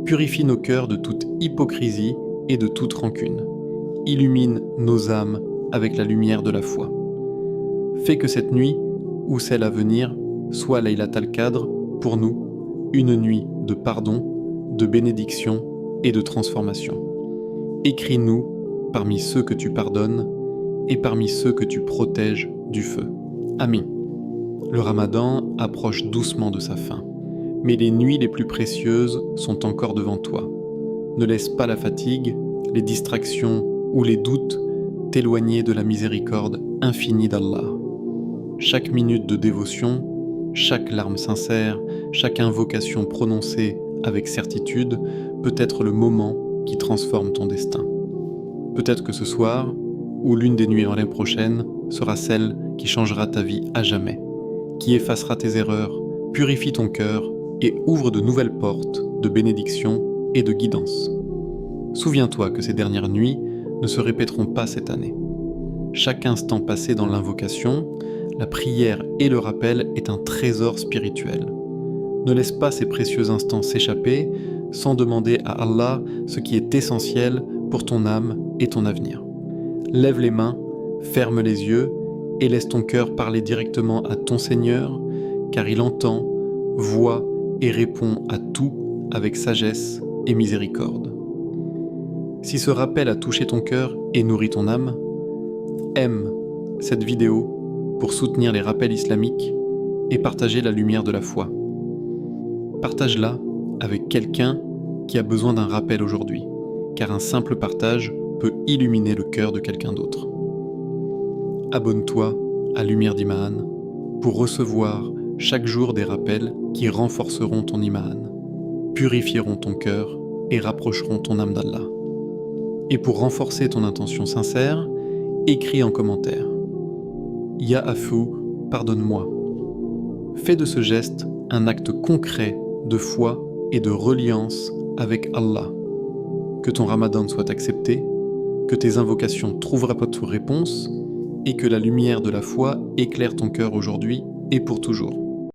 purifie nos cœurs de toute hypocrisie et de toute rancune. Illumine nos âmes avec la lumière de la foi. Fais que cette nuit, ou celle à venir, soit Laylat al-Qadr, pour nous, une nuit de pardon, de bénédiction et de transformation. Écris-nous parmi ceux que tu pardonnes et parmi ceux que tu protèges du feu. Amin. Le Ramadan approche doucement de sa fin, mais les nuits les plus précieuses sont encore devant toi. Ne laisse pas la fatigue, les distractions ou les doutes t'éloigner de la miséricorde infinie d'Allah. Chaque minute de dévotion, chaque larme sincère, chaque invocation prononcée avec certitude peut être le moment qui transforme ton destin. Peut-être que ce soir, ou l'une des nuits l'année prochaine, sera celle qui changera ta vie à jamais, qui effacera tes erreurs, purifie ton cœur et ouvre de nouvelles portes de bénédiction et de guidance. Souviens-toi que ces dernières nuits ne se répéteront pas cette année. Chaque instant passé dans l'invocation, la prière et le rappel est un trésor spirituel. Ne laisse pas ces précieux instants s'échapper sans demander à Allah ce qui est essentiel pour ton âme et ton avenir. Lève les mains, ferme les yeux et laisse ton cœur parler directement à ton Seigneur, car il entend, voit et répond à tout avec sagesse et miséricorde. Si ce rappel a touché ton cœur et nourri ton âme, aime cette vidéo pour soutenir les rappels islamiques et partager la lumière de la foi. Partage-la avec quelqu'un qui a besoin d'un rappel aujourd'hui, car un simple partage peut illuminer le cœur de quelqu'un d'autre. Abonne-toi à Lumière d'Iman pour recevoir chaque jour des rappels qui renforceront ton Iman, purifieront ton cœur et rapprocheront ton âme d'Allah. Et pour renforcer ton intention sincère, écris en commentaire « Ya Afou, pardonne-moi ». Fais de ce geste un acte concret de foi et de reliance avec Allah. Que ton Ramadan soit accepté, que tes invocations trouvent réponse et que la lumière de la foi éclaire ton cœur aujourd'hui et pour toujours.